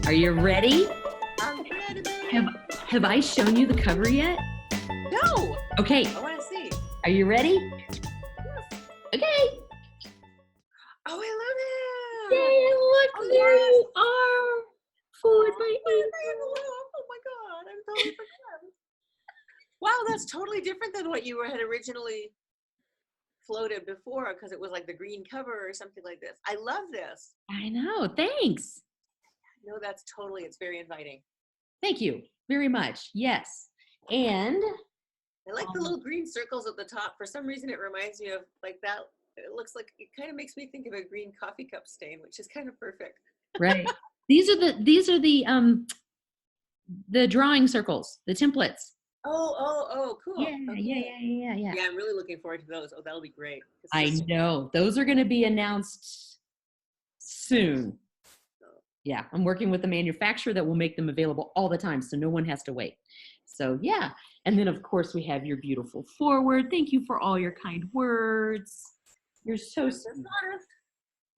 Are you ready? I'm ready. Have I shown you the cover yet? No. Okay. I want to see. Are you ready? Yes. Okay. Oh, I love it. Yay, look, Oh, there yes. you are. Forward by Oh my God, I'm totally forgot. Wow, that's totally different than what you had originally floated before, because it was like the green cover or something like this. I love this. I know. Thanks. No, that's totally, it's very inviting. Thank you very much. Yes. And I like the little green circles at the top. For some reason, it reminds me of like that. It looks like, it kind of makes me think of a green coffee cup stain, which is kind of perfect. right. These are the drawing circles, the templates. Oh, cool. Yeah, Okay. yeah. Yeah, I'm really looking forward to those. Oh, that'll be great. I know. Those are going to be announced soon. Yeah, I'm working with the manufacturer that will make them available all the time, so no one has to wait. So yeah, and then of course we have your beautiful foreword. Thank you for all your kind words. You're so sweet.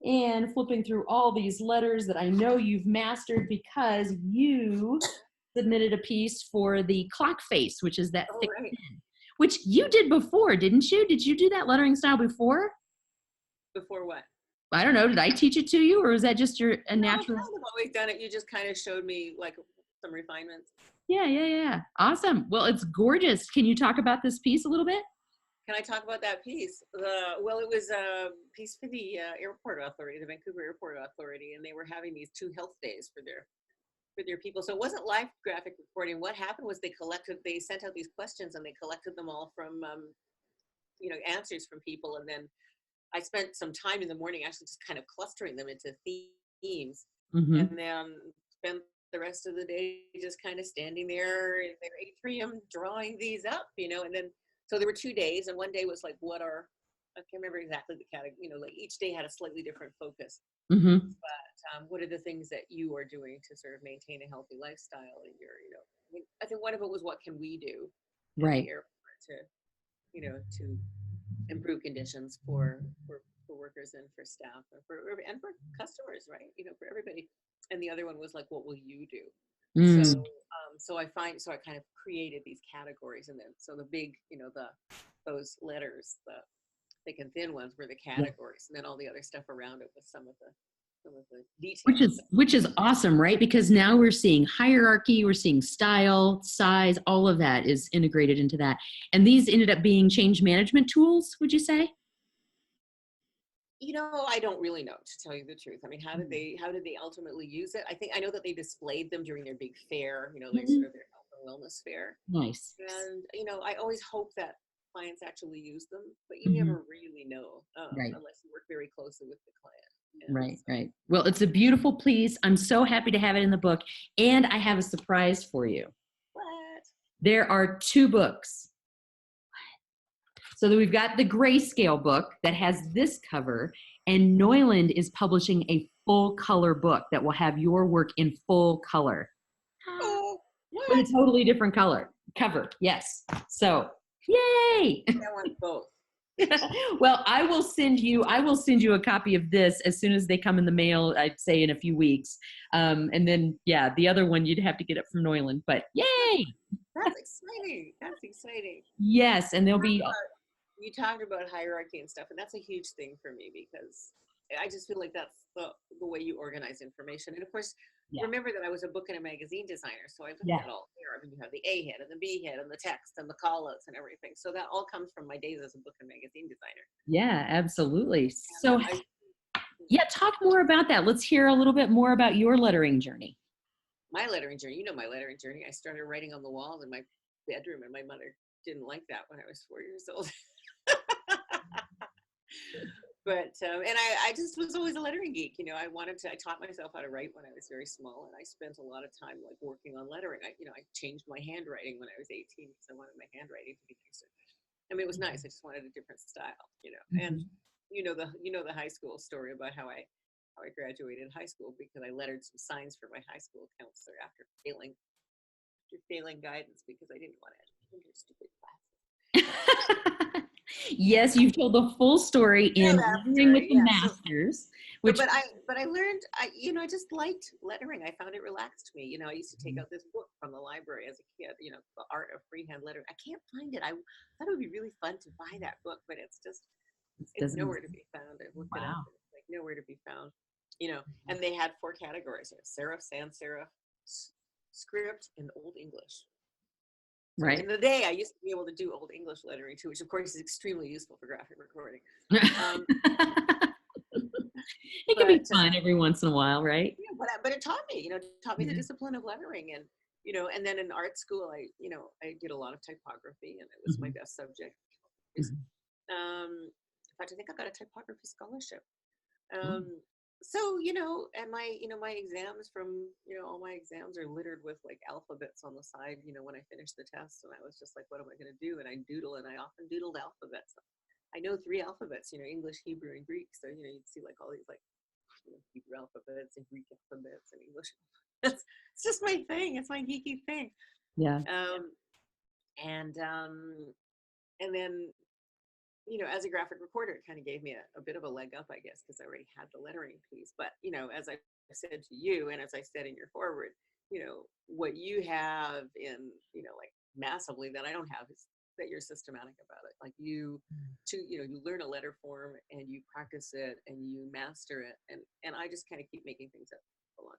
And flipping through all these letters that I know you've mastered because you submitted a piece for the clock face, which is that thick pen, which you did before, didn't you? Did you do that lettering style before? Before what? I don't know. Did I teach it to you, or is that just your natural? I've kind of always done it. You just kind of showed me like some refinements. Yeah. Awesome. Well, it's gorgeous. Can you talk about this piece a little bit? Can I talk about that piece? Well, it was a piece for the airport authority, the Vancouver Airport Authority, and they were having these 2 health days for their people. So it wasn't live graphic reporting. What happened was they sent out these questions and they collected them all from, answers from people, and then I spent some time in the morning actually just kind of clustering them into themes, and then spent the rest of the day just kind of standing there in their atrium drawing these up, and then, so there were 2 days, and one day was like, I can't remember exactly the category, like each day had a slightly different focus. But what are the things that you are doing to sort of maintain a healthy lifestyle in your, I think one of it was, what can we do at the airport to improve conditions for workers and for staff and for customers, right? For everybody. And the other one was like, what will you do? So I kind of created these categories, and then so the big, those letters, the thick and thin ones were the categories, and then all the other stuff around it was some of the details. Which is awesome, right? Because now we're seeing hierarchy, we're seeing style, size, all of that is integrated into that. And these ended up being change management tools, would you say? I don't really know, to tell you the truth. I mean, how did they ultimately use it? I know that they displayed them during their big fair, like sort of their health and wellness fair. Nice. And, I always hope that clients actually use them, but you never really know unless you work very closely with the client. Right. Well, it's a beautiful piece. I'm so happy to have it in the book. And I have a surprise for you. What? There are 2 books. So that we've got the grayscale book that has this cover, and Neuland is publishing a full color book that will have your work in full color. Oh, what? With a totally different cover. Yes. So, yay! I want both. Well, I will send you a copy of this as soon as they come in the mail, I'd say in a few weeks. And then, the other one you'd have to get it from Neuland, but yay! That's exciting. Yes, and there'll be... You talked about hierarchy and stuff, and that's a huge thing for me, because I just feel like that's the way you organize information. And of course, remember that I was a book and a magazine designer, so I looked at all there. I mean, you have the A head and the B head and the text and the call-outs and everything. So that all comes from my days as a book and magazine designer. Yeah, absolutely. So, talk more about that. Let's hear a little bit more about your lettering journey. My lettering journey, my lettering journey. I started writing on the walls in my bedroom, and my mother didn't like that when I was 4 years old. But and I just was always a lettering geek. I taught myself how to write when I was very small, and I spent a lot of time like working on lettering. I changed my handwriting when I was 18 because I wanted my handwriting to be nicer. I mean, it was nice. I just wanted a different style, And the high school story about how I graduated high school, because I lettered some signs for my high school counselor after failing guidance, because I didn't want to enter stupid classes. Yes, you've told the full story Yeah, in that Lettering with story. the Yeah. Masters, So, which but I learned, I just liked lettering. I found it relaxed me. I used to take out this book from the library as a kid, The Art of Freehand Lettering. I can't find it. I thought it would be really fun to buy that book, but it's doesn't. nowhere to be found. I looked it up, Wow. and it's like nowhere to be found. And they had 4 categories: serif, sans serif, script, and Old English. So Right. in the day, I used to be able to do Old English lettering too, which of course is extremely useful for graphic recording. Um, It can be but fun every once in a while, right? yeah, but it taught me, taught me the Yeah. discipline of lettering, and then in art school, I did a lot of typography, and it was my Mhm. best subject. Mhm. In fact, I think I got a typography scholarship. Oh. So, and my exams all my exams are littered with like alphabets on the side, when I finished the test, and I was just like, what am I going to do? And I doodle, and I often doodled alphabets. I know 3 alphabets, English, Hebrew, and Greek. So, you'd see like all these like, Hebrew alphabets and Greek alphabets and English alphabets. It's just my thing. It's my geeky thing. Yeah. Um, and um, and then as a graphic reporter, it kind of gave me a bit of a leg up, I guess, because I already had the lettering piece. But as I said to you, and as I said in your foreword, what you have in like massively that I don't have is that you're systematic about it. Like you learn a letter form and you practice it and you master it, and I just kind of keep making things up along.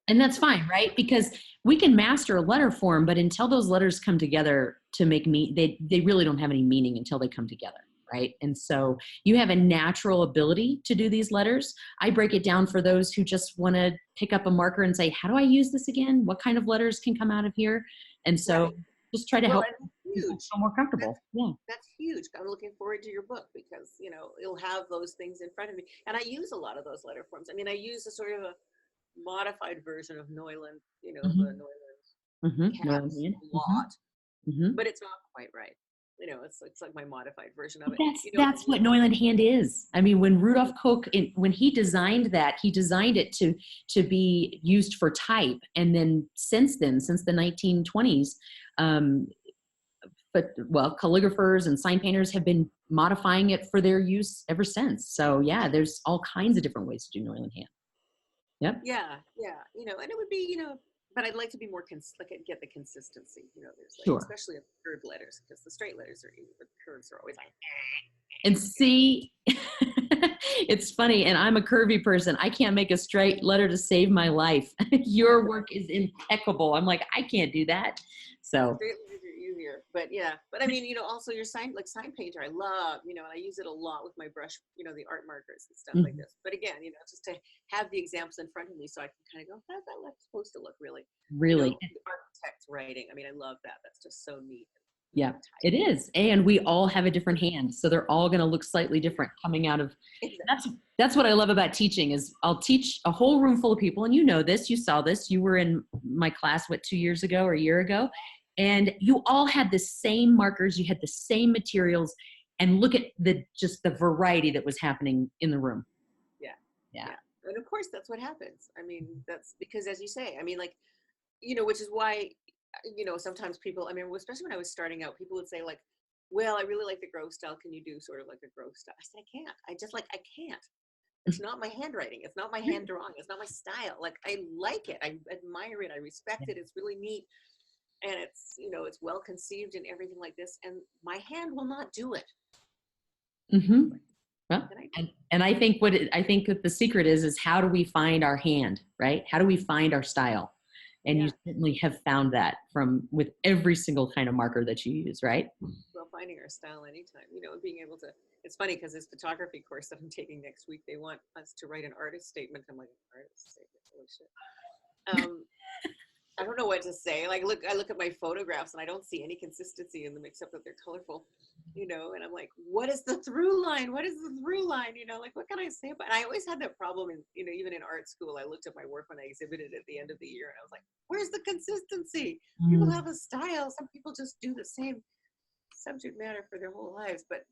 And that's fine, right? Because we can master a letter form, but until those letters come together to make they really don't have any meaning until they come together, right? And so you have a natural ability to do these letters. I break it down for those who just want to pick up a marker and say, how do I use this again? What kind of letters can come out of here? And so Right. just try to Well, help and that's people huge. feel more comfortable. Yeah. That's huge. I'm looking forward to your book because, it'll have those things in front of me. And I use a lot of those letter forms. I mean, I use a sort of a modified version of Neuland, the Mm-hmm. Neuland Mm-hmm. cats a Mm-hmm. lot, Mm-hmm. but it's not quite right. It's like my modified version of But it. that's what Neuland hand is. I mean, when Rudolf Koch, when he designed that, he designed it to be used for type, and then since the 1920s, calligraphers and sign painters have been modifying it for their use ever since. So yeah, there's all kinds of different ways to do Neuland hand. Yep. Yeah, yeah, and it would be, but I'd like to be more like get the consistency. There's like, Sure. especially in curved letters, because the straight letters the curves are always like. And see, it's funny, and I'm a curvy person. I can't make a straight letter to save my life. Your work is impeccable. I'm like, I can't do that. So, Straight letters are easier, but yeah, but I mean, also your sign painter, I love, and I use it a lot with my brush, the art markers and stuff like mhm, this. But again, just to have the examples in front of me so I can kind of go, how's that supposed to look really? really. The architect's writing. I mean, I love that. That's just so neat. Yeah, it is. And we all have a different hand. So they're all going to look slightly different coming out of that's what I love about teaching is I'll teach a whole room full of people. And you know this, you saw this, you were in my class, 2 years ago or a year ago, and you all had the same markers, you had the same materials, and look at just the variety that was happening in the room. Yeah. Yeah. Yeah. And of course that's what happens. I mean, that's because as you say, I mean, like, which is why, sometimes people, I mean, especially when I was starting out, people would say like, well, I really like the Grove style. Can you do sort of like a Grove style? I said, I can't. I can't. It's not my handwriting. It's not my hand drawing. It's not my style. Like, I like it. I admire it. I respect it. It's really neat. And it's, it's well conceived and everything like this. And my hand will not do it. Mm-hmm. Well, And and I think I think that the secret is how do we find our hand, right? How do we find our style? And you yeah. certainly have found that with every single kind of marker that you use, right? Well, finding our style anytime, being able to, it's funny because this photography course that I'm taking next week, they want us to write an artist statement. I'm like, artist statement, holy shit. I don't know what to say. Like, I look at my photographs and I don't see any consistency in them except that they're colorful, and I'm like, what is the through line? What is the through line? Like, what can I say about it? And I always had that problem in, even in art school. I looked at my work when I exhibited at the end of the year and I was like, where's the consistency? People have a style. Some people just do the same subject matter for their whole lives. But,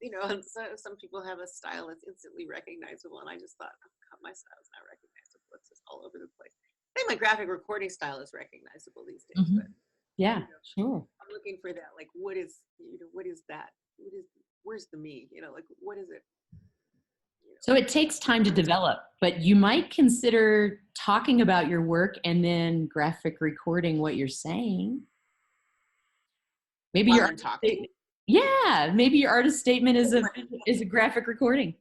and some people have a style that's instantly recognizable. And I just thought, oh, God, my style's not recognizable. It's just all over the place. I think my graphic recording style is recognizable these days, Mm-hmm. but Yeah, sure. I'm looking for that. Like, what is that? where's the me? Like, what is it? So it takes time to develop, but you might consider talking about your work and then graphic recording what you're saying. Maybe While your I'm talking? Yeah, maybe your artist statement is a graphic recording.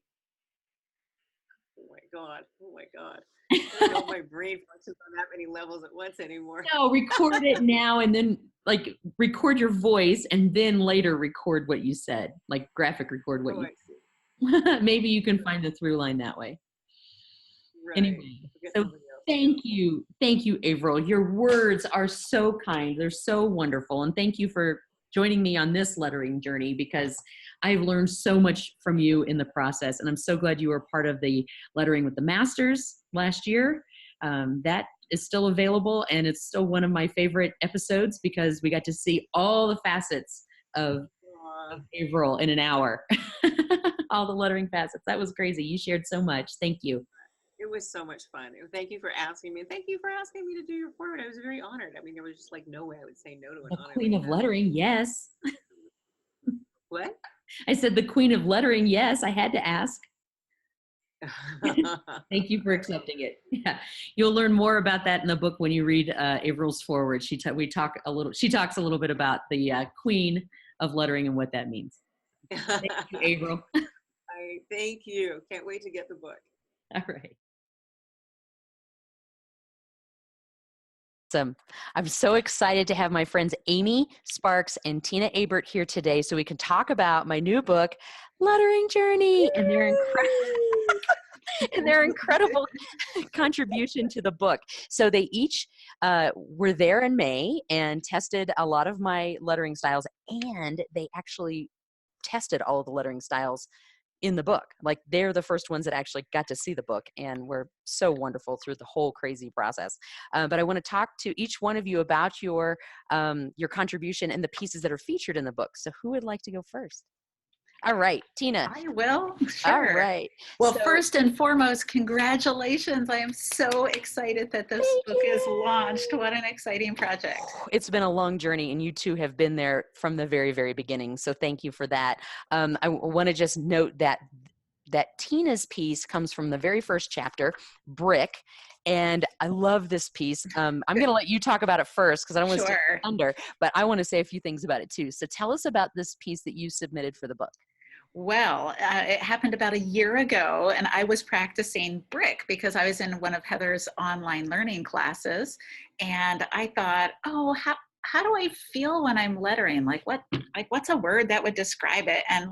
Oh my God. Oh my God. I don't know if my brain functions on that many levels at once anymore. No, record it now and then like record your voice and then later record what you said, like graphic record what Oh, you I see. maybe you can find the through line that way. Right. Anyway, Forget so somebody else. thank you, Avril. Your words are so kind. They're so wonderful. And thank you for joining me on this lettering journey because I've learned so much from you in the process. And I'm so glad you were part of the Lettering with the Masters last year. That is still available and it's still one of my favorite episodes because we got to see all the facets of Avril in an hour. All the lettering facets. That was crazy. You shared so much. Thank you. It was so much fun. Thank you for asking me. Thank you for asking me to do your forward. I was very honored. I mean, there was just like no way I would say no to an The honor queen like of that. lettering, yes. What? I said the queen of lettering, yes. I had to ask. Thank you for accepting it. Yeah, you'll learn more about that in the book when you read Avril's foreword. She talks a little bit about the queen of lettering and what that means. Thank you, Avril. Thank you. Can't wait to get the book. All right. I'm so excited to have my friends Amy Sparks and Tina Abert here today so we can talk about my new book, Lettering Journey, and their incredible contribution to the book. So they each were there in May and tested a lot of my lettering styles, and they actually tested all of the lettering styles in the book. Like they're the first ones that actually got to see the book and were so wonderful through the whole crazy process. But I want to talk to each one of you about your contribution and the pieces that are featured in the book. So who would like to go first? All right, Tina. I will. Sure. All right. Well, first and foremost, congratulations. I am so excited that this book is launched. What an exciting project. It's been a long journey, and you two have been there from the very, very beginning. So thank you for that. I want to just note that Tina's piece comes from the very first chapter, Brick. And I love this piece. I'm going to let you talk about it first because I don't want to steal thunder, but I want to say a few things about it too. So tell us about this piece that you submitted for the book. Well, it happened about a year ago, and I was practicing Brick because I was in one of Heather's online learning classes, and I thought, oh, how do I feel when I'm lettering? What's a word that would describe it? And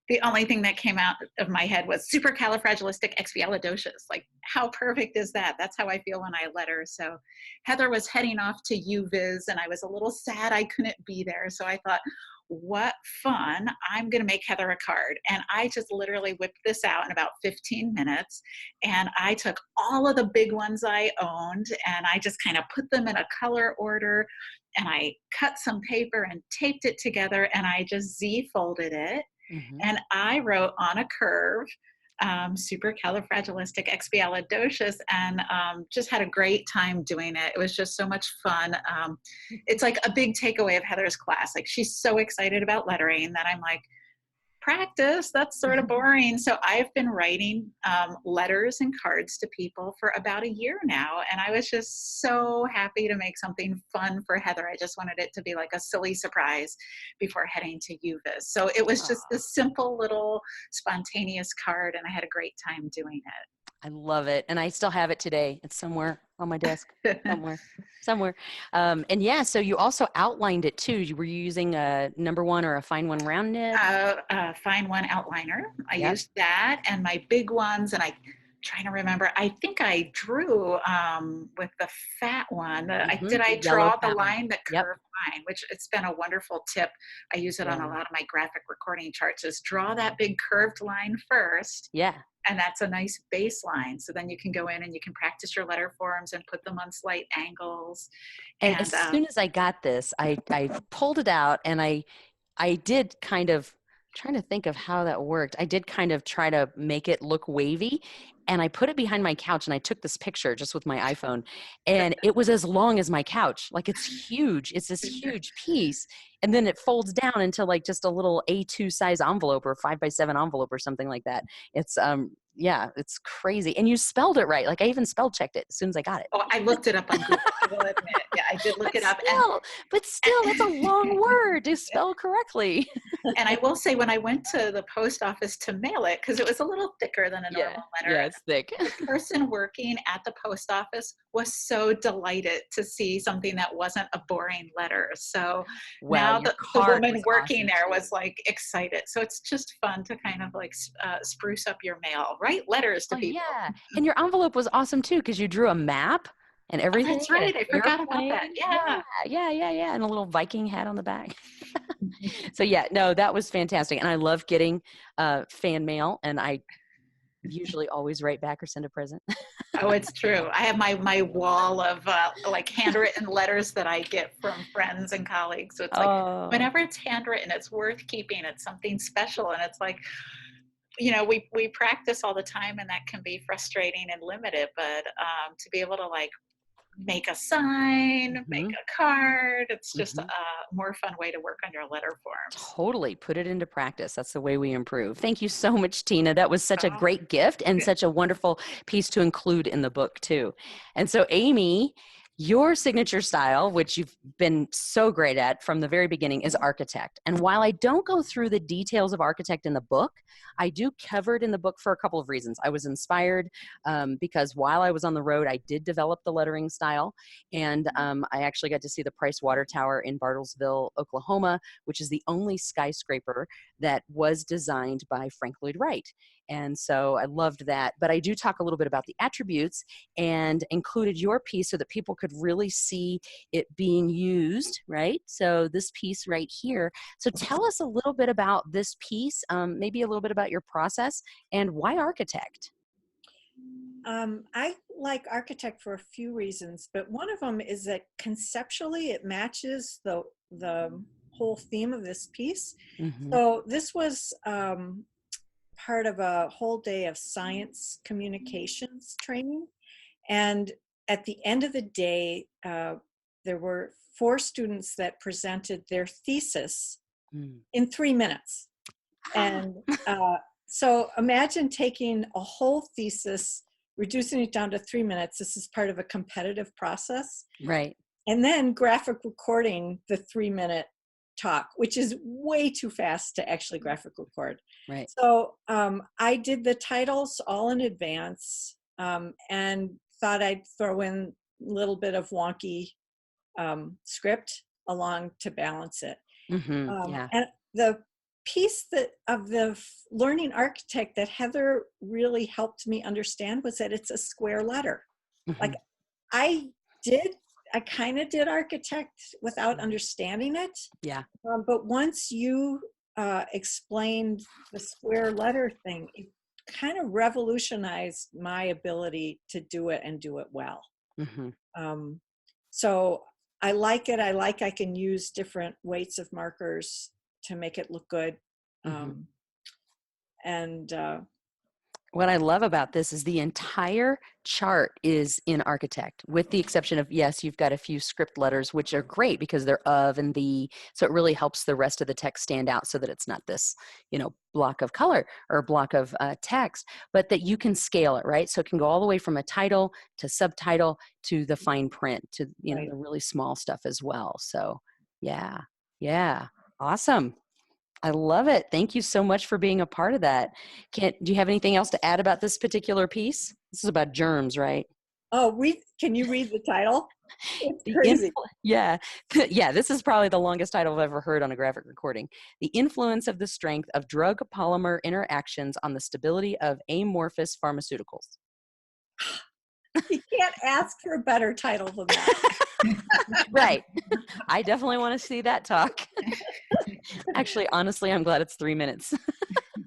the only thing that came out of my head was supercalifragilisticexpialidocious. Like, how perfect is that? That's how I feel when I letter. So Heather was heading off to UViz, and I was a little sad I couldn't be there. So I thought, what fun, I'm going to make Heather a card. And I just literally whipped this out in about 15 minutes. And I took all of the big ones I owned, and I just kind of put them in a color order. And I cut some paper and taped it together, and I just Z-folded it. Mm-hmm. And I wrote on a curve, supercalifragilisticexpialidocious, and just had a great time doing it. It was just so much fun. It's like a big takeaway of Heather's class. Like, she's so excited about lettering that I'm like, practice, that's sort of boring. So I've been writing letters and cards to people for about a year now, and I was just so happy to make something fun for Heather. I just wanted it to be like a silly surprise before heading to UViz. So it was just this simple little spontaneous card, and I had a great time doing it. I love it. And I still have it today. It's somewhere on my desk, somewhere. And yeah, so you also outlined it too. Were you using a No.One or a FineOne round nib? FineOne outliner. I used that and my big ones, and trying to remember, I think I drew with the fat one. I draw the line, the curved line, which it's been a wonderful tip. I use it on a lot of my graphic recording charts, is draw that big curved line first. Yeah. And that's a nice baseline. So then you can go in and you can practice your letter forms and put them on slight angles. And as soon as I got this, I pulled it out, and I did kind of, trying to think of how that worked. I did kind of try to make it look wavy. and I put it behind my couch, and I took this picture just with my iPhone, and it was as long as my couch. Like, it's huge. It's this huge piece. And then it folds down into like just a little A2 size envelope or 5x7 envelope or something like that. It's, yeah, it's crazy. And you spelled it right. Like, I even spell checked it as soon as I got it. Oh, I looked it up on Google. I will admit. Yeah, I did look it up. But still, it's a long word to spell correctly. And I will say, when I went to the post office to mail it, because it was a little thicker than a normal letter. Yeah, it's thick. The person working at the post office was so delighted to see something that wasn't a boring letter. So now the woman working there was like excited. So it's just fun to kind of like spruce up your mail, write letters to people. Yeah, and your envelope was awesome too, because you drew a map and everything. Oh, that's right. I forgot about that. Yeah. And a little Viking hat on the back. So yeah, no, that was fantastic. And I love getting fan mail, and I usually always write back or send a present. Oh, it's true. I have my wall of like handwritten letters that I get from friends and colleagues. So it's like, whenever it's handwritten, it's worth keeping. It's something special. And it's like, you know, we practice all the time, and that can be frustrating and limited, but to be able to like make a sign, make a card, it's just a more fun way to work on your letter forms. Totally. Put it into practice. That's the way we improve. Thank you so much, Tina. That was such a great gift and such a wonderful piece to include in the book too. And so, Amy, your signature style, which you've been so great at from the very beginning, is architect. And while I don't go through the details of architect in the book, I do cover it in the book for a couple of reasons. I was inspired because while I was on the road, I did develop the lettering style. And I actually got to see the Price Water Tower in Bartlesville, Oklahoma, which is the only skyscraper that was designed by Frank Lloyd Wright. And so I loved that. But I do talk a little bit about the attributes and included your piece so that people could really see it being used, right? So this piece right here. So tell us a little bit about this piece, maybe a little bit about your process, and why architect? I like architect for a few reasons, but one of them is that conceptually it matches the whole theme of this piece. So this was part of a whole day of science communications training. And at the end of the day, there were 4 students that presented their thesis in 3 minutes. And so imagine taking a whole thesis, reducing it down to 3 minutes. This is part of a competitive process. Right. And then graphic recording the 3-minute talk, which is way too fast to actually graphic record. Right. So I did the titles all in advance and thought I'd throw in a little bit of wonky script along to balance it. And the piece of the learning architect that Heather really helped me understand was that it's a square letter. Like I kind of did architect without understanding it. Yeah. But once you explained the square letter thing, it kind of revolutionized my ability to do it and do it well. So I like it. I can use different weights of markers to make it look good. What I love about this is the entire chart is in architect, with the exception of, yes, you've got a few script letters, which are great because they're of and the, so it really helps the rest of the text stand out so that it's not this, you know, block of color or a block of text, but that you can scale it, right? So it can go all the way from a title to subtitle to the fine print to, you know, the really small stuff as well. So yeah, awesome. I love it. Thank you so much for being a part of that. Do you have anything else to add about this particular piece? This is about germs, right? Oh, can you read the title? It's crazy. Yeah, this is probably the longest title I've ever heard on a graphic recording. The influence of the strength of drug-polymer interactions on the stability of amorphous pharmaceuticals. You can't ask for a better title than that. Right. I definitely want to see that talk. Actually, honestly, I'm glad it's 3 minutes.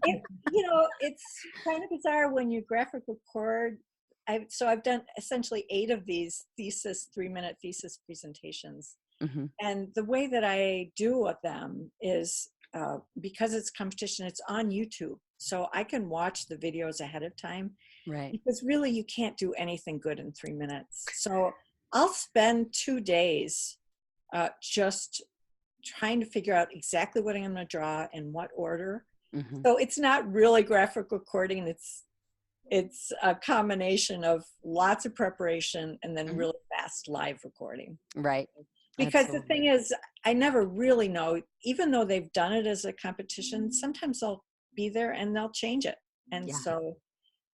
It's kind of bizarre when you graphic record. I've done essentially 8 of these 3-minute thesis presentations. And the way that I do them is because it's competition, it's on YouTube. so I can watch the videos ahead of time, Right. because really you can't do anything good in 3 minutes. So I'll spend 2 days just trying to figure out exactly what I'm going to draw in what order. Mhm. So it's not really graphic recording. It's a combination of lots of preparation and then Mhm. really fast live recording. Right. Because the Absolutely. thing is, I never really know, even though they've done it as a competition, sometimes they'll be there and they'll change it. And Yeah. so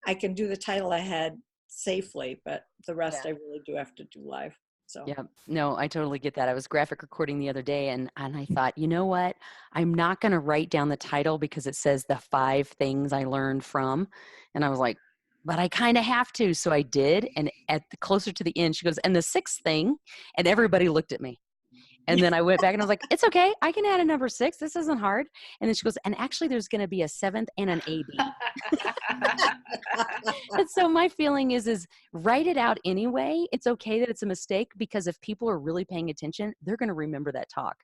I can do the title ahead safely, but the rest Yeah. I really do have to do live. So Yeah, no, I totally get that. I was graphic recording the other day and I thought, you know what? I'm not going to write down the title because it says the 5 things I learned from. And I was like, but I kind of have to. So I did. And at the closer to the end, she goes, and the 6th thing, and everybody looked at me. And then I went back and I was like, it's okay. I can add a number 6. This isn't hard. And then she goes, and actually there's going to be a 7th and an AB. And so my feeling is write it out anyway. It's okay that it's a mistake, because if people are really paying attention, they're going to remember that talk,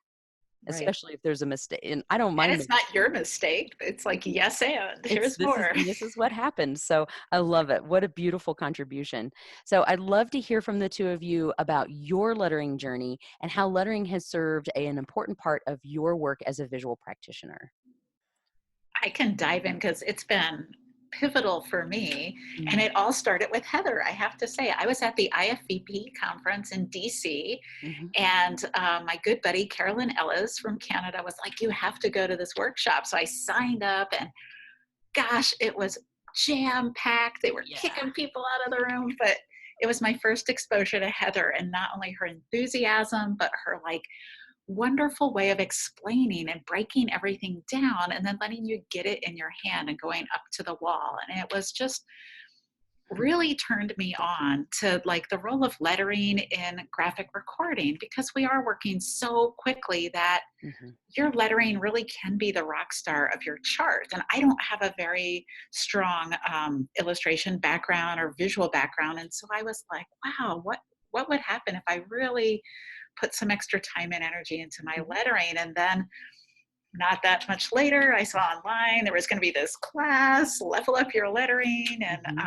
right. especially if there's a mistake. And I don't And mind. it's not your mistake. It's like, yes, and here's This more. is what happened. So I love it. What a beautiful contribution. So I'd love to hear from the two of you about your lettering journey and how lettering has served an important part of your work as a visual practitioner. I can dive in because it's been pivotal for me. And it all started with Heather. I have to say, I was at the IFVP conference in DC, Mm-hmm. and my good buddy Carolyn Ellis from Canada was like, you have to go to this workshop. So I signed up, and gosh, it was jam packed. They were kicking people out of the room, but it was my first exposure to Heather, and not only her enthusiasm, but her like wonderful way of explaining and breaking everything down and then letting you get it in your hand and going up to the wall. And it was just really turned me on to like the role of lettering in graphic recording, because we are working so quickly that Mm-hmm. your lettering really can be the rock star of your chart. And I don't have a very strong illustration background or visual background. And so I was like, wow, what would happen if I really put some extra time and energy into my lettering? And then not that much later, I saw online there was going to be this class, Level Up Your Lettering. And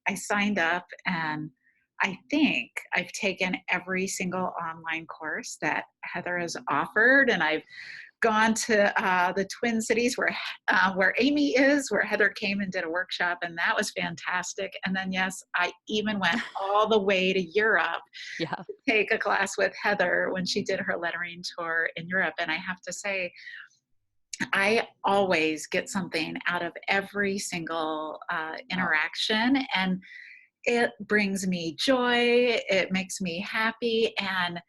I signed up, and I think I've taken every single online course that Heather has offered. And I've gone to the Twin Cities where Amy is, where Heather came and did a workshop, and that was fantastic. And then, yes, I even went all the way to Europe to take a class with Heather when she did her lettering tour in Europe. And I have to say, I always get something out of every single interaction, and it brings me joy. It makes me happy. And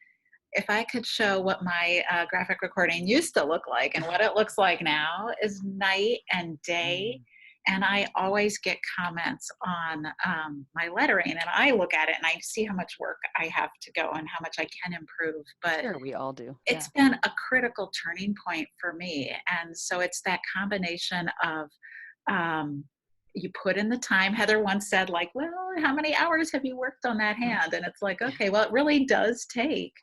if I could show what my graphic recording used to look like and what it looks like now, is night and day. And I always get comments on my lettering, and I look at it and I see how much work I have to go and how much I can improve. But Sure, we all do. it's been a critical turning point for me. And so it's that combination of you put in the time. Heather once said, like, well, how many hours have you worked on that hand? And it's like, okay, well, it really does take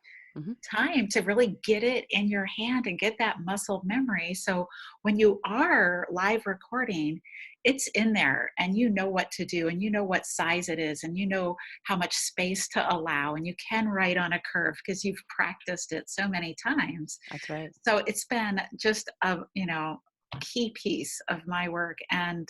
time to really get it in your hand and get that muscle memory. So when you are live recording, it's in there, and you know what to do, and you know what size it is, and you know how much space to allow, and you can write on a curve because you've practiced it so many times. That's right. So it's been just a key piece of my work, and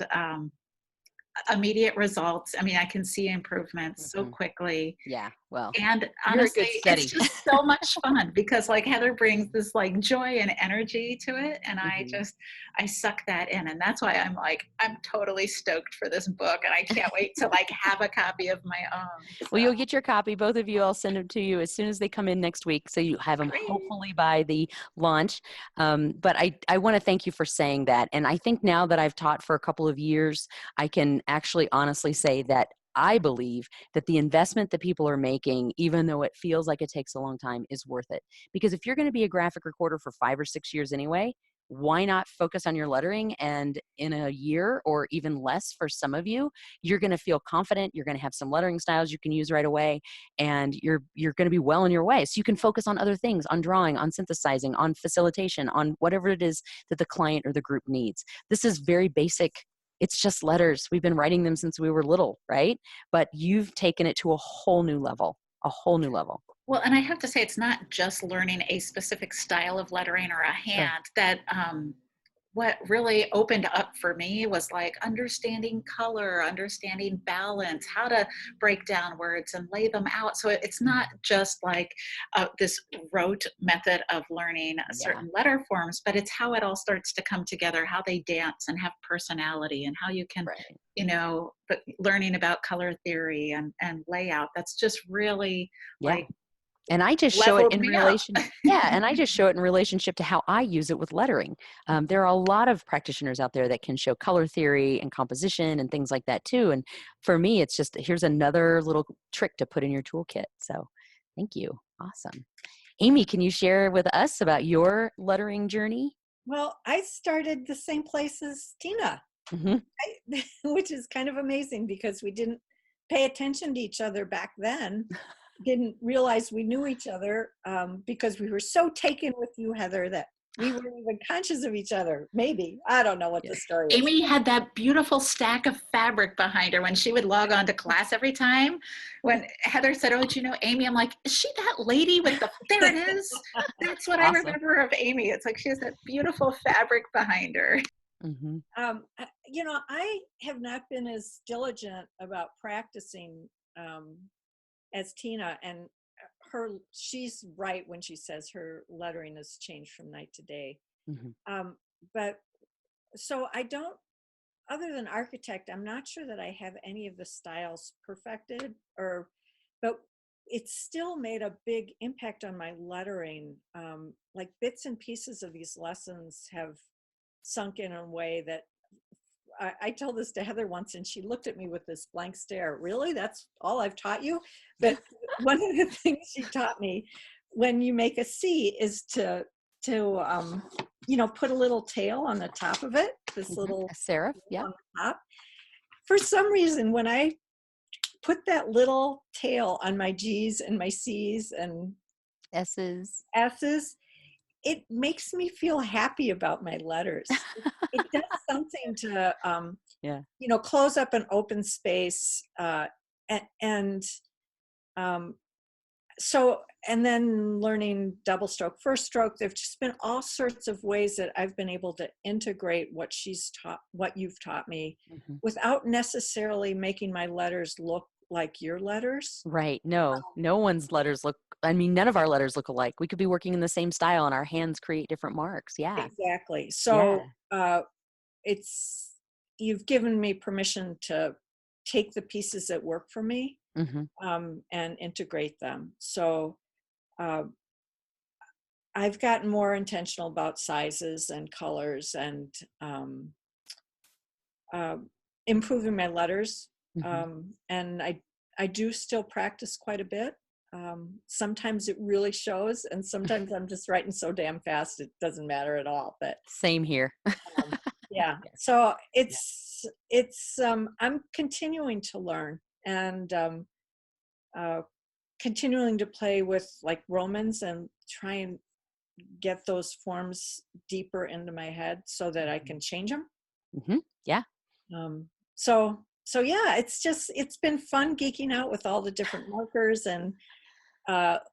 immediate results. I mean, I can see improvements so quickly. Yeah, well, And you're a good honestly, study. it's just so much fun because like Heather brings this like joy and energy to it. And I suck that in. And that's why I'm totally stoked for this book. And I can't wait to like have a copy of my own. So. Well, you'll get your copy. Both of you, I'll send them to you as soon as they come in next week. So you have them hopefully by the launch. But I want to thank you for saying that. And I think now that I've taught for a couple of years, I can actually honestly say that I believe that the investment that people are making, even though it feels like it takes a long time, is worth it. Because if you're going to be a graphic recorder for 5 or 6 years anyway, why not focus on your lettering? And in a year or even less for some of you, you're going to feel confident. You're going to have some lettering styles you can use right away, and you're going to be well on your way. So you can focus on other things, on drawing, on synthesizing, on facilitation, on whatever it is that the client or the group needs. This is very basic it's just letters. We've been writing them since we were little, right? But you've taken it to a whole new level, a whole new level. Well, and I have to say, it's not just learning a specific style of lettering or a hand that what really opened up for me was like understanding color, understanding balance, how to break down words and lay them out. So it's not just like this rote method of learning certain letter forms, but it's how it all starts to come together, how they dance and have personality, and how you can, you know, but learning about color theory and layout. That's just really like, and I just show it in relation. Yeah, and I just show it in relationship to how I use it with lettering. There are a lot of practitioners out there that can show color theory and composition and things like that too. And for me, it's just, here's another little trick to put in your toolkit. So thank you. Awesome. Amy, can you share with us about your lettering journey? Well, I started the same place as Tina, which is kind of amazing because we didn't pay attention to each other back then. Didn't realize we knew each other because we were so taken with you, Heather, that we weren't even conscious of each other. Maybe. I don't know what the story is. Amy had that beautiful stack of fabric behind her when she would log on to class every time. When Heather said, "Oh, do you know Amy?" I'm like, "Is she that lady with the," there it is. That's what I remember of Amy. It's like she has that beautiful fabric behind her. You know, I have not been as diligent about practicing as Tina, and she's right when she says her lettering has changed from night to day. But so I don't, other than architect, I'm not sure that I have any of the styles perfected, but it's still made a big impact on my lettering. Like bits and pieces of these lessons have sunk in a way that I told this to Heather once, and she looked at me with this blank stare. Really? That's all I've taught you? But one of the things she taught me when you make a C is to you know, put a little tail on the top of it. This little serif, on the top. For some reason, when I put that little tail on my G's and my C's and S's, it makes me feel happy about my letters. It does something to, you know, close up an open space. And then learning double stroke, first stroke, there've just been all sorts of ways that I've been able to integrate what you've taught me without necessarily making my letters look like your letters. Right. No one's letters look, I mean, none of our letters look alike. We could be working in the same style and our hands create different marks. Yeah. Exactly. So you've given me permission to take the pieces that work for me and integrate them. So I've gotten more intentional about sizes and colors and improving my letters. And I do still practice quite a bit. Sometimes it really shows, and sometimes I'm just writing so damn fast it doesn't matter at all. But same here. So it's I'm continuing to learn and continuing to play with like Romans and try and get those forms deeper into my head so that I can change them. So yeah, it's been fun geeking out with all the different markers and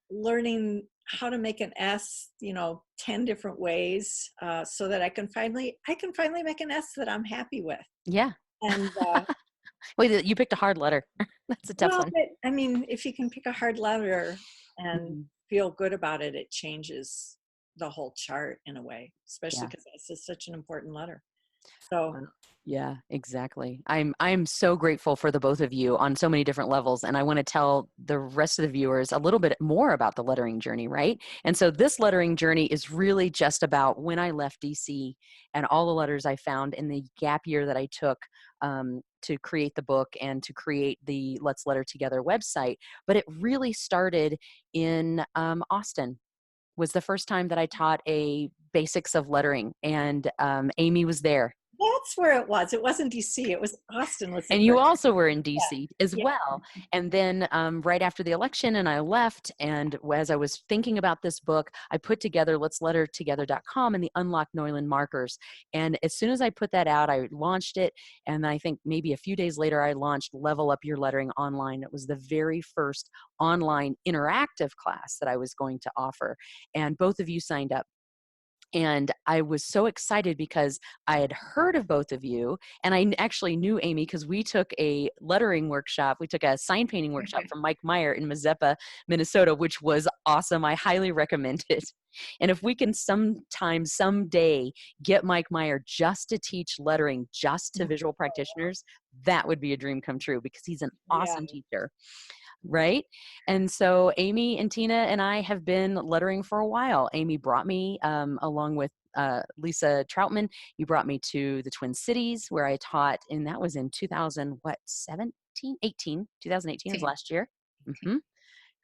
learning how to make an S, 10 different ways, so that I can finally make an S that I'm happy with. Yeah. And wait, you picked a hard letter. That's a tough one. But, I mean, if you can pick a hard letter and feel good about it, it changes the whole chart in a way, especially because S is such an important letter. So yeah, exactly. I'm so grateful for the both of you on so many different levels. And I want to tell the rest of the viewers a little bit more about the lettering journey, right? And so this lettering journey is really just about when I left DC and all the letters I found in the gap year that I took to create the book and to create the Let's Letter Together website. But it really started in Austin. Was the first time that I taught a basics of lettering, and Amy was there. That's where it was. It wasn't DC. It was Austin. Was the And you first. also were in DC as Yeah. well. And then right after the election, and I left. And as I was thinking about this book, I put together letslettertogether.com and the Unlock Neuland Markers. And as soon as I put that out, I launched it. And I think maybe a few days later, I launched Level Up Your Lettering Online. It was the very first online interactive class that I was going to offer. And both of you signed up. And I was so excited because I had heard of both of you, and I actually knew Amy because we took a lettering workshop. We took a sign painting workshop from Mike Meyer in Mazeppa, Minnesota, which was awesome. I highly recommend it. And if we can someday get Mike Meyer just to teach lettering just to visual practitioners, that would be a dream come true because he's an awesome teacher. Right? And so Amy and Tina and I have been lettering for a while. Amy brought me, along with Lisa Troutman, you brought me to the Twin Cities where I taught, and that was in 2018 was last year. Mm-hmm.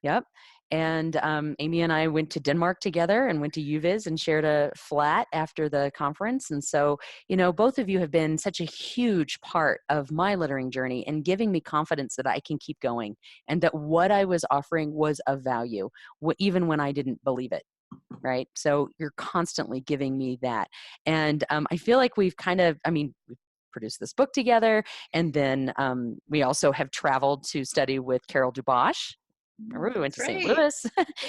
Yep. And Amy and I went to Denmark together and went to UViz and shared a flat after the conference. And so, you know, both of you have been such a huge part of my lettering journey and giving me confidence that I can keep going and that what I was offering was of value, even when I didn't believe it. Right. So you're constantly giving me that. And I feel like we've we've produced this book together. And then we also have traveled to study with Carol DuBosch. We went to St. Louis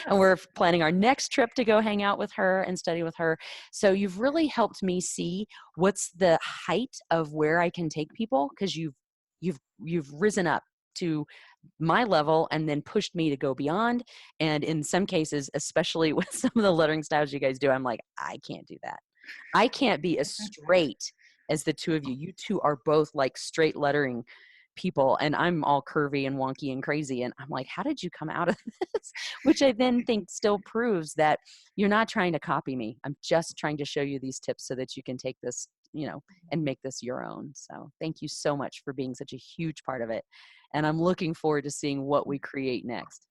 and we're planning our next trip to go hang out with her and study with her. So you've really helped me see what's the height of where I can take people because you've risen up to my level and then pushed me to go beyond. And in some cases, especially with some of the lettering styles you guys do, I'm like, I can't do that. I can't be as straight as the two of you. You two are both like straight lettering people, and I'm all curvy and wonky and crazy. And I'm like, how did you come out of this? Which I then think still proves that you're not trying to copy me. I'm just trying to show you these tips so that you can take this, you know, and make this your own. So thank you so much for being such a huge part of it. And I'm looking forward to seeing what we create next.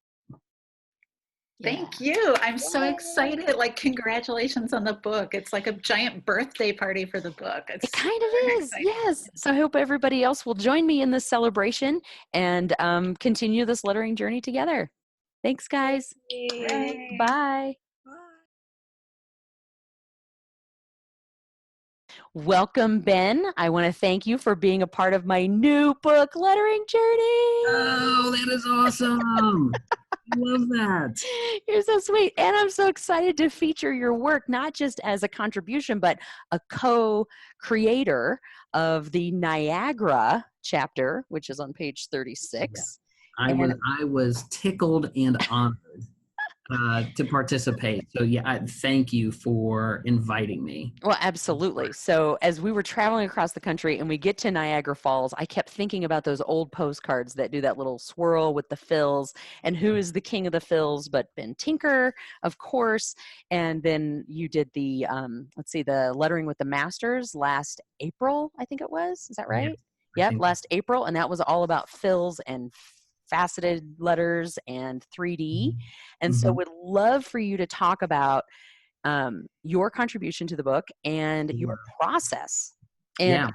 Thank you. I'm so excited. Like, congratulations on the book. It's like a giant birthday party for the book. It kind of is. Yes. So I hope everybody else will join me in this celebration and continue this lettering journey together. Thanks, guys. Bye. Welcome, Ben. I want to thank you for being a part of my new book lettering journey. Oh, that is awesome. I love that. You're so sweet. And I'm so excited to feature your work, not just as a contribution, but a co-creator of the Niagara chapter, which is on page 36. Yeah. I was tickled and honored to participate. So yeah, thank you for inviting me. Well, absolutely. So as we were traveling across the country and we get to Niagara Falls, I kept thinking about those old postcards that do that little swirl with the fills, and who is the king of the fills but Ben Tinker, of course. And then you did the, the lettering with the masters last April, I think it was. Is that right? Yep, last April. And that was all about fills and faceted letters and 3D. And so would love for you to talk about your contribution to the book and your process. And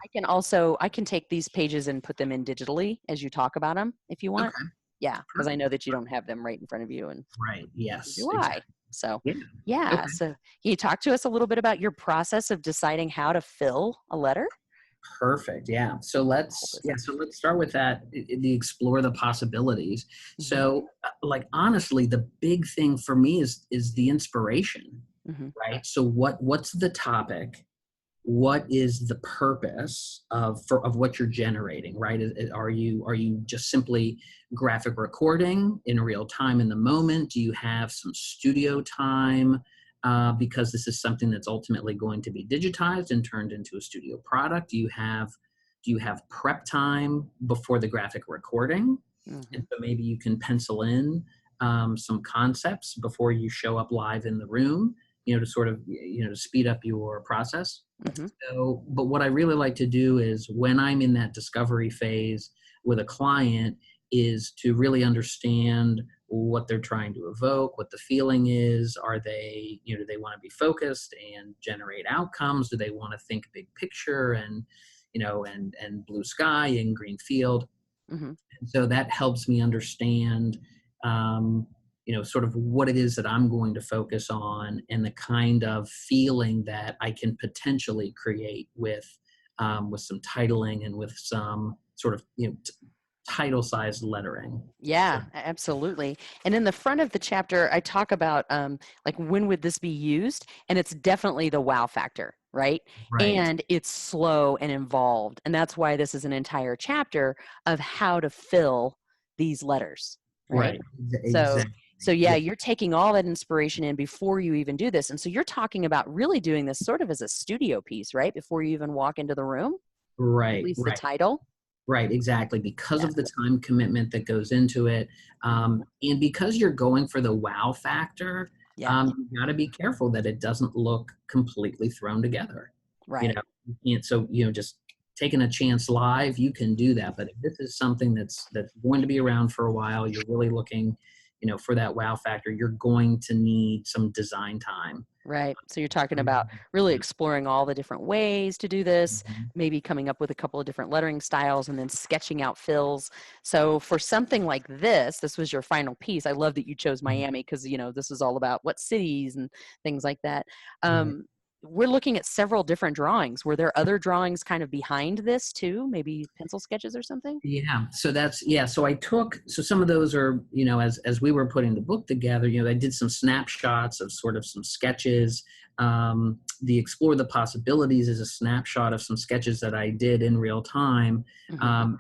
I can take these pages and put them in digitally as you talk about them if you want. Okay. Yeah, because I know that you don't have them right in front of you. And yes. Do I? So Okay. So can you talk to us a little bit about your process of deciding how to fill a letter? Perfect. Yeah. So let's start with that. The explore the possibilities. So like, honestly, the big thing for me is the inspiration, right? So what's the topic? What is the purpose of what you're generating, right? Are you just simply graphic recording in real time in the moment? Do you have some studio time? Because this is something that's ultimately going to be digitized and turned into a studio product. Do you have prep time before the graphic recording? And so maybe you can pencil in some concepts before you show up live in the room, to sort of, to speed up your process. So, but what I really like to do is when I'm in that discovery phase with a client is to really understand what they're trying to evoke, what the feeling is. Are they, do they want to be focused and generate outcomes? Do they want to think big picture and, and blue sky and green field? Mm-hmm. And so that helps me understand, sort of what it is that I'm going to focus on and the kind of feeling that I can potentially create with some titling and with some sort of, title-sized lettering. Yeah, absolutely. And in the front of the chapter, I talk about like when would this be used, and it's definitely the wow factor, right? Right. And it's slow and involved, and that's why this is an entire chapter of how to fill these letters, right? Exactly. So yeah, you're taking all that inspiration in before you even do this, and so you're talking about really doing this sort of as a studio piece, right? Before you even walk into the room, right? At least right. the title. Right, exactly. Because Yeah. of the time commitment that goes into it, and because you're going for the wow factor, Yeah. You got to be careful that it doesn't look completely thrown together. Right. You can't. So just taking a chance live, you can do that. But if this is something that's going to be around for a while, you're really looking, for that wow factor. You're going to need some design time. Right. So you're talking about really exploring all the different ways to do this, maybe coming up with a couple of different lettering styles and then sketching out fills. So for something like this was your final piece. I love that you chose Miami because, this is all about what cities and things like that. We're looking at several different drawings. Were there other drawings kind of behind this too? Maybe pencil sketches or something? Yeah. So so some of those are, as we were putting the book together, I did some snapshots of sort of some sketches. The Explore the Possibilities is a snapshot of some sketches that I did in real time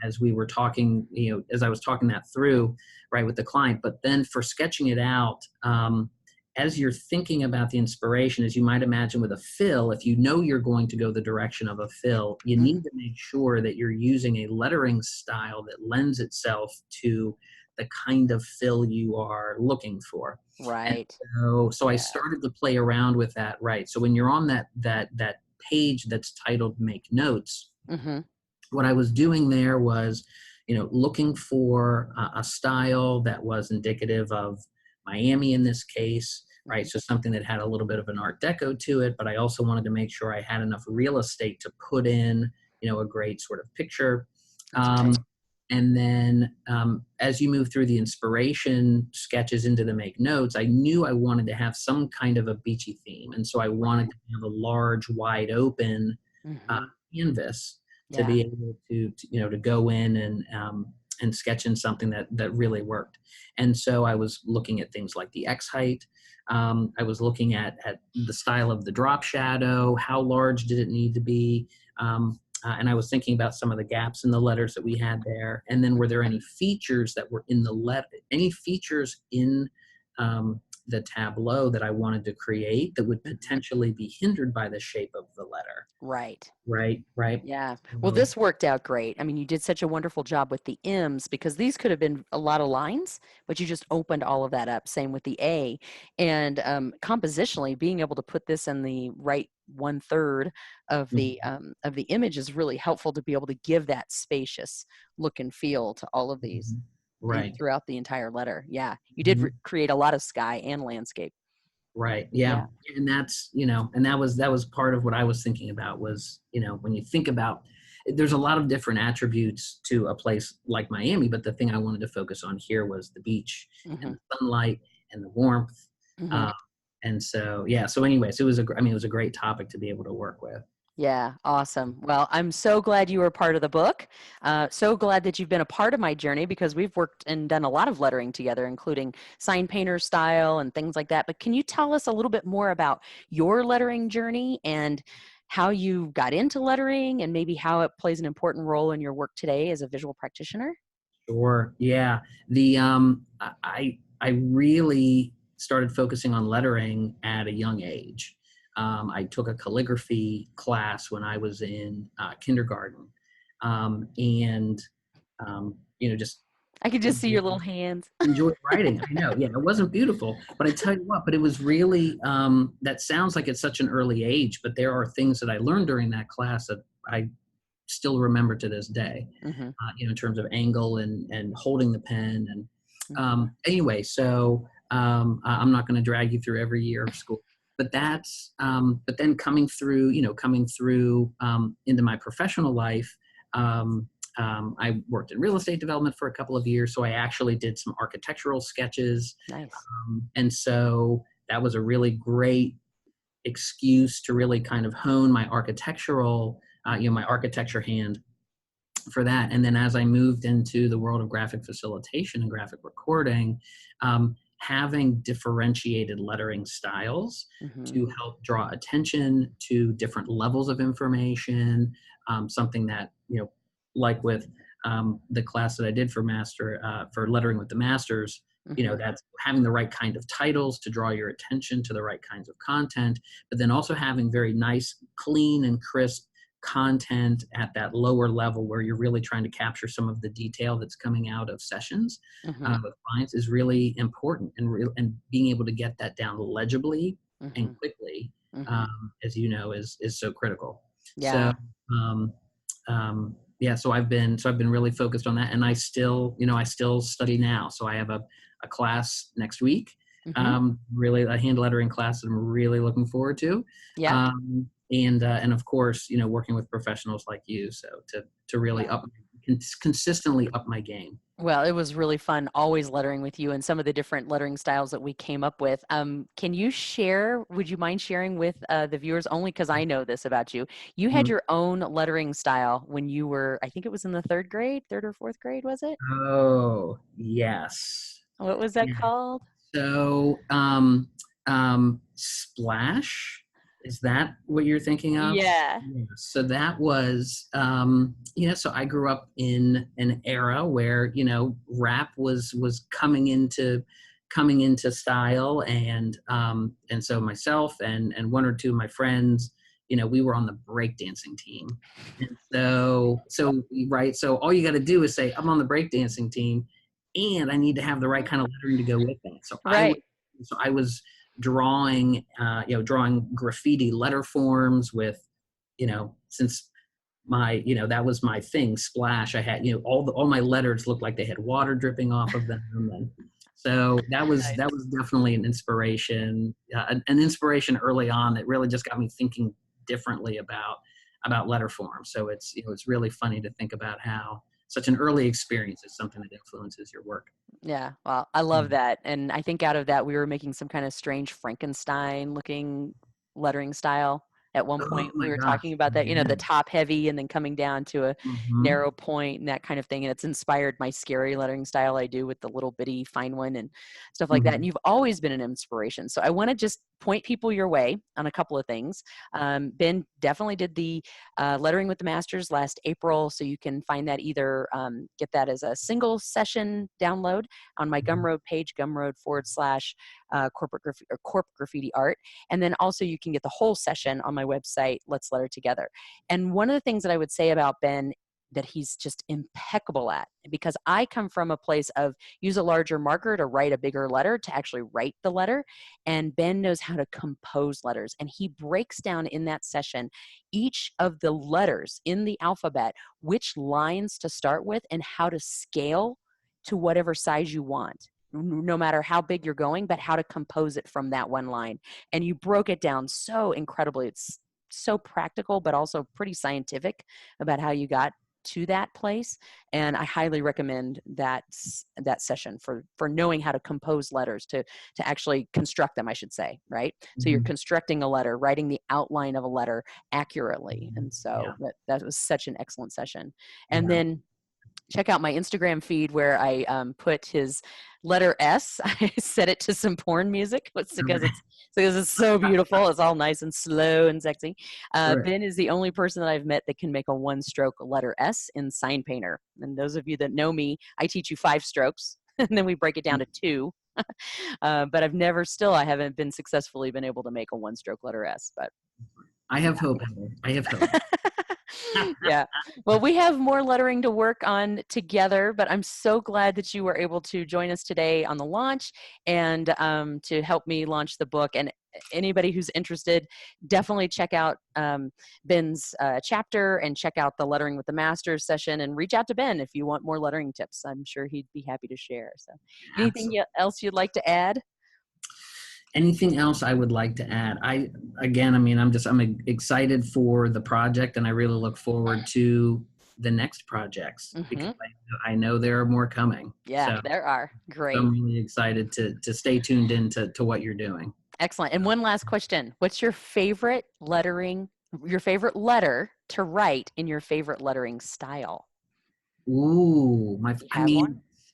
as we were talking, as I was talking that through, right, with the client. But then for sketching it out, as you're thinking about the inspiration, as you might imagine with a fill, if you know you're going to go the direction of a fill, you need to make sure that you're using a lettering style that lends itself to the kind of fill you are looking for. Right. And so I started to play around with that. Right. So when you're on that page that's titled Make Notes, what I was doing there was, looking for a style that was indicative of Miami in this case, right? So something that had a little bit of an Art Deco to it, but I also wanted to make sure I had enough real estate to put in, a great sort of picture. And then as you move through the inspiration sketches into the Make Notes, I knew I wanted to have some kind of a beachy theme. And so I wanted to have a large, wide open canvas to be able to go in and sketch in something that really worked. And so I was looking at things like the X height. I was looking at the style of the drop shadow. How large did it need to be? And I was thinking about some of the gaps in the letters that we had there. And then were there any features that were in the letter, any features in the tableau that I wanted to create that would potentially be hindered by the shape of the letter? Right. Right. Yeah. Well, this worked out great. I mean, you did such a wonderful job with the M's because these could have been a lot of lines, but you just opened all of that up. Same with the A. And compositionally, being able to put this in the right 1/3 of the image is really helpful to be able to give that spacious look and feel to all of these throughout the entire letter. Yeah. You did create a lot of sky and landscape. Right. Yeah. And that's, and that was part of what I was thinking about was, when you think about, there's a lot of different attributes to a place like Miami, but the thing I wanted to focus on here was the beach and the sunlight and the warmth. And so, so anyways, it was a great topic to be able to work with. Yeah, awesome. Well, I'm so glad you were part of the book. So glad that you've been a part of my journey because we've worked and done a lot of lettering together, including sign painter style and things like that. But can you tell us a little bit more about your lettering journey and how you got into lettering and maybe how it plays an important role in your work today as a visual practitioner? Sure. Yeah. I really started focusing on lettering at a young age. I took a calligraphy class when I was in kindergarten, just I could just see your little hands. Enjoyed writing. I know. Yeah, it wasn't beautiful, but I tell you what. But it was really. That sounds like it's such an early age, but there are things that I learned during that class that I still remember to this day. In terms of angle and holding the pen Anyway, so I'm not going to drag you through every year of school, but that's but then coming through into my professional life. I worked in real estate development for a couple of years, so I actually did some architectural sketches. Nice. And so that was a really great excuse to really kind of hone my architectural, my architecture hand for that. And then as I moved into the world of graphic facilitation and graphic recording, having differentiated lettering styles to help draw attention to different levels of information, something that, like with the class that I did for lettering with the masters, that's having the right kind of titles to draw your attention to the right kinds of content, but then also having very nice, clean and crisp content at that lower level where you're really trying to capture some of the detail that's coming out of sessions with clients is really important, and being able to get that down legibly and quickly, as you know, is so critical. Yeah. So I've been really focused on that, and I still study now. So I have a class next week, really a hand lettering class that I'm really looking forward to. Yeah. And of course, working with professionals like you, so to really consistently up my game. Well, it was really fun always lettering with you and some of the different lettering styles that we came up with. Would you mind sharing with the viewers, only because I know this about you? You had your own lettering style when you were, I think it was in the third or fourth grade, was it? Oh, yes. What was that called? So, Splash. Is that what you're thinking of? Yeah. So that was, so I grew up in an era where, rap was coming into style. And so myself and one or two of my friends, we were on the breakdancing team. And so all you got to do is say, I'm on the breakdancing team and I need to have the right kind of lettering to go with that. So I was drawing graffiti letter forms with, since my, that was my thing, Splash. I had, all my letters looked like they had water dripping off of them. And so that was definitely an inspiration early on that really just got me thinking differently about letter form. So it's really funny to think about how such an early experience is something that influences your work. Yeah, well, I love that. And I think out of that, we were making some kind of strange Frankenstein looking lettering style. At one point, we were talking about that, the top heavy and then coming down to a narrow point and that kind of thing. And it's inspired my scary lettering style I do with the little bitty FineOne and stuff like that. And you've always been an inspiration. So I want to just point people your way on a couple of things. Ben definitely did the lettering with the masters last April. So you can find that either get that as a single session download on my Gumroad page, Gumroad/corporate graffiti art. And then also you can get the whole session on my website, Let's Letter Together. And one of the things that I would say about Ben that he's just impeccable at, because I come from a place of use a larger marker to write a bigger letter to actually write the letter. And Ben knows how to compose letters. And he breaks down in that session each of the letters in the alphabet, which lines to start with and how to scale to whatever size you want, no matter how big you're going, but how to compose it from that one line. And you broke it down so incredibly. It's so practical, but also pretty scientific about how you got to that place. And I highly recommend that session for knowing how to compose letters, to actually construct them, I should say, right? So you're constructing a letter, writing the outline of a letter accurately. And so that was such an excellent session. And then check out my Instagram feed where I put his letter S. I set it to some porn music because it's so beautiful. It's all nice and slow and sexy. Ben is the only person that I've met that can make a one-stroke letter S in Sign Painter. And those of you that know me, I teach you 5 strokes, and then we break it down to 2. But I haven't been successfully able to make a one-stroke letter S. But I have hope, Heather. I have hope. Yeah. Well, we have more lettering to work on together, but I'm so glad that you were able to join us today on the launch and to help me launch the book. And anybody who's interested, definitely check out Ben's chapter and check out the Lettering with the Masters session and reach out to Ben if you want more lettering tips. I'm sure he'd be happy to share. So anything else you'd like to add? Anything else I would like to add? I'm excited for the project, and I really look forward to the next projects because I know there are more coming. Yeah, so, there are. Great. I'm really excited to stay tuned into what you're doing. Excellent. And one last question. What's your favorite letter to write in your favorite lettering style? Ooh,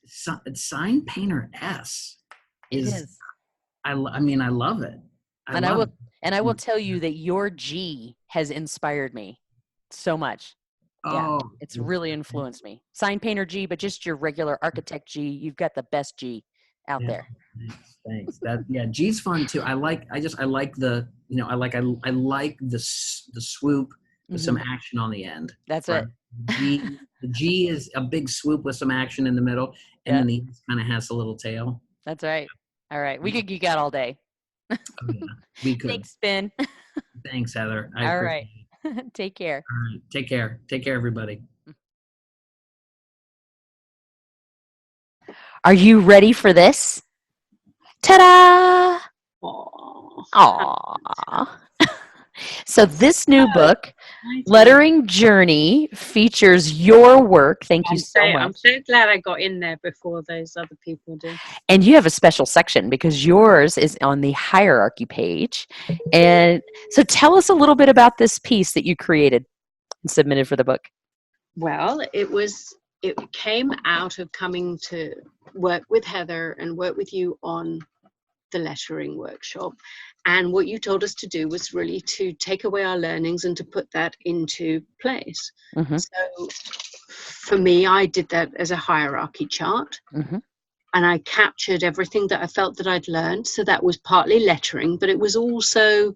Sign Painter S is. I love it. I will tell you that your G has inspired me so much. Yeah, it's really influenced me. Sign Painter G, but just your regular architect G. You've got the best G out there. Thanks. G's fun too. I like the swoop with some action on the end. That's it. The G is a big swoop with some action in the middle, and then the S kind of has a little tail. That's right. All right. We could geek out all day. We could. Thanks, Ben. Thanks, Heather. All right. Take care. All right. Take care. Take care, everybody. Are you ready for this? Ta-da! Aww. So this new book, Lettering Journey, features your work. Thank you so much. I'm so glad I got in there before those other people did. And you have a special section because yours is on the hierarchy page. And so tell us a little bit about this piece that you created and submitted for the book. Well, it came out of coming to work with Heather and work with you on the lettering workshop. And what you told us to do was really to take away our learnings and to put that into place. So for me, I did that as a hierarchy chart. And I captured everything that I felt that I'd learned. So that was partly lettering, but it was also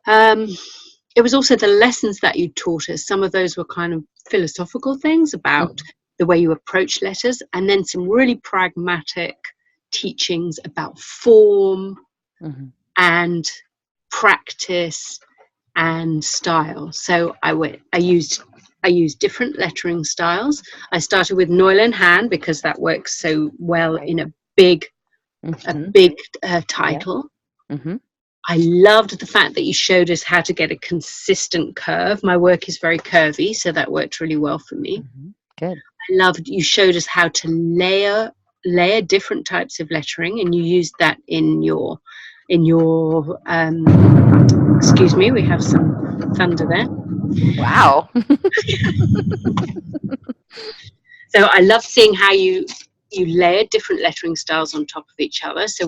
the lessons that you taught us. Some of those were kind of philosophical things about the way you approach letters, and then some really pragmatic teachings about form and practice and style. So I used different lettering styles. I started with Neuland hand because that works so well in a big title. I loved the fact that you showed us how to get a consistent curve. My work is very curvy, so that worked really well for me. Good. I loved you showed us how to layer different types of lettering, and you used that in your excuse me, we have some thunder there. Wow. So I love seeing how you layered different lettering styles on top of each other. So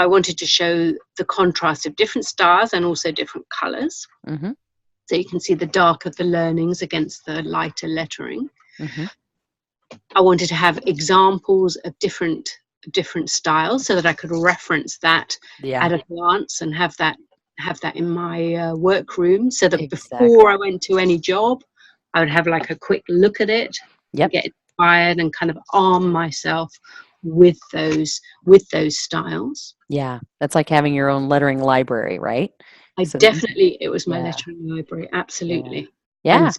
I wanted to show the contrast of different styles and also different colors. So you can see the dark of the learnings against the lighter lettering. I wanted to have examples of different styles so that I could reference that at a glance and have that in my workroom, so that before I went to any job, I would have like a quick look at it, get inspired, and kind of arm myself with those styles. Yeah, that's like having your own lettering library, right? It was my lettering library, absolutely. Yeah.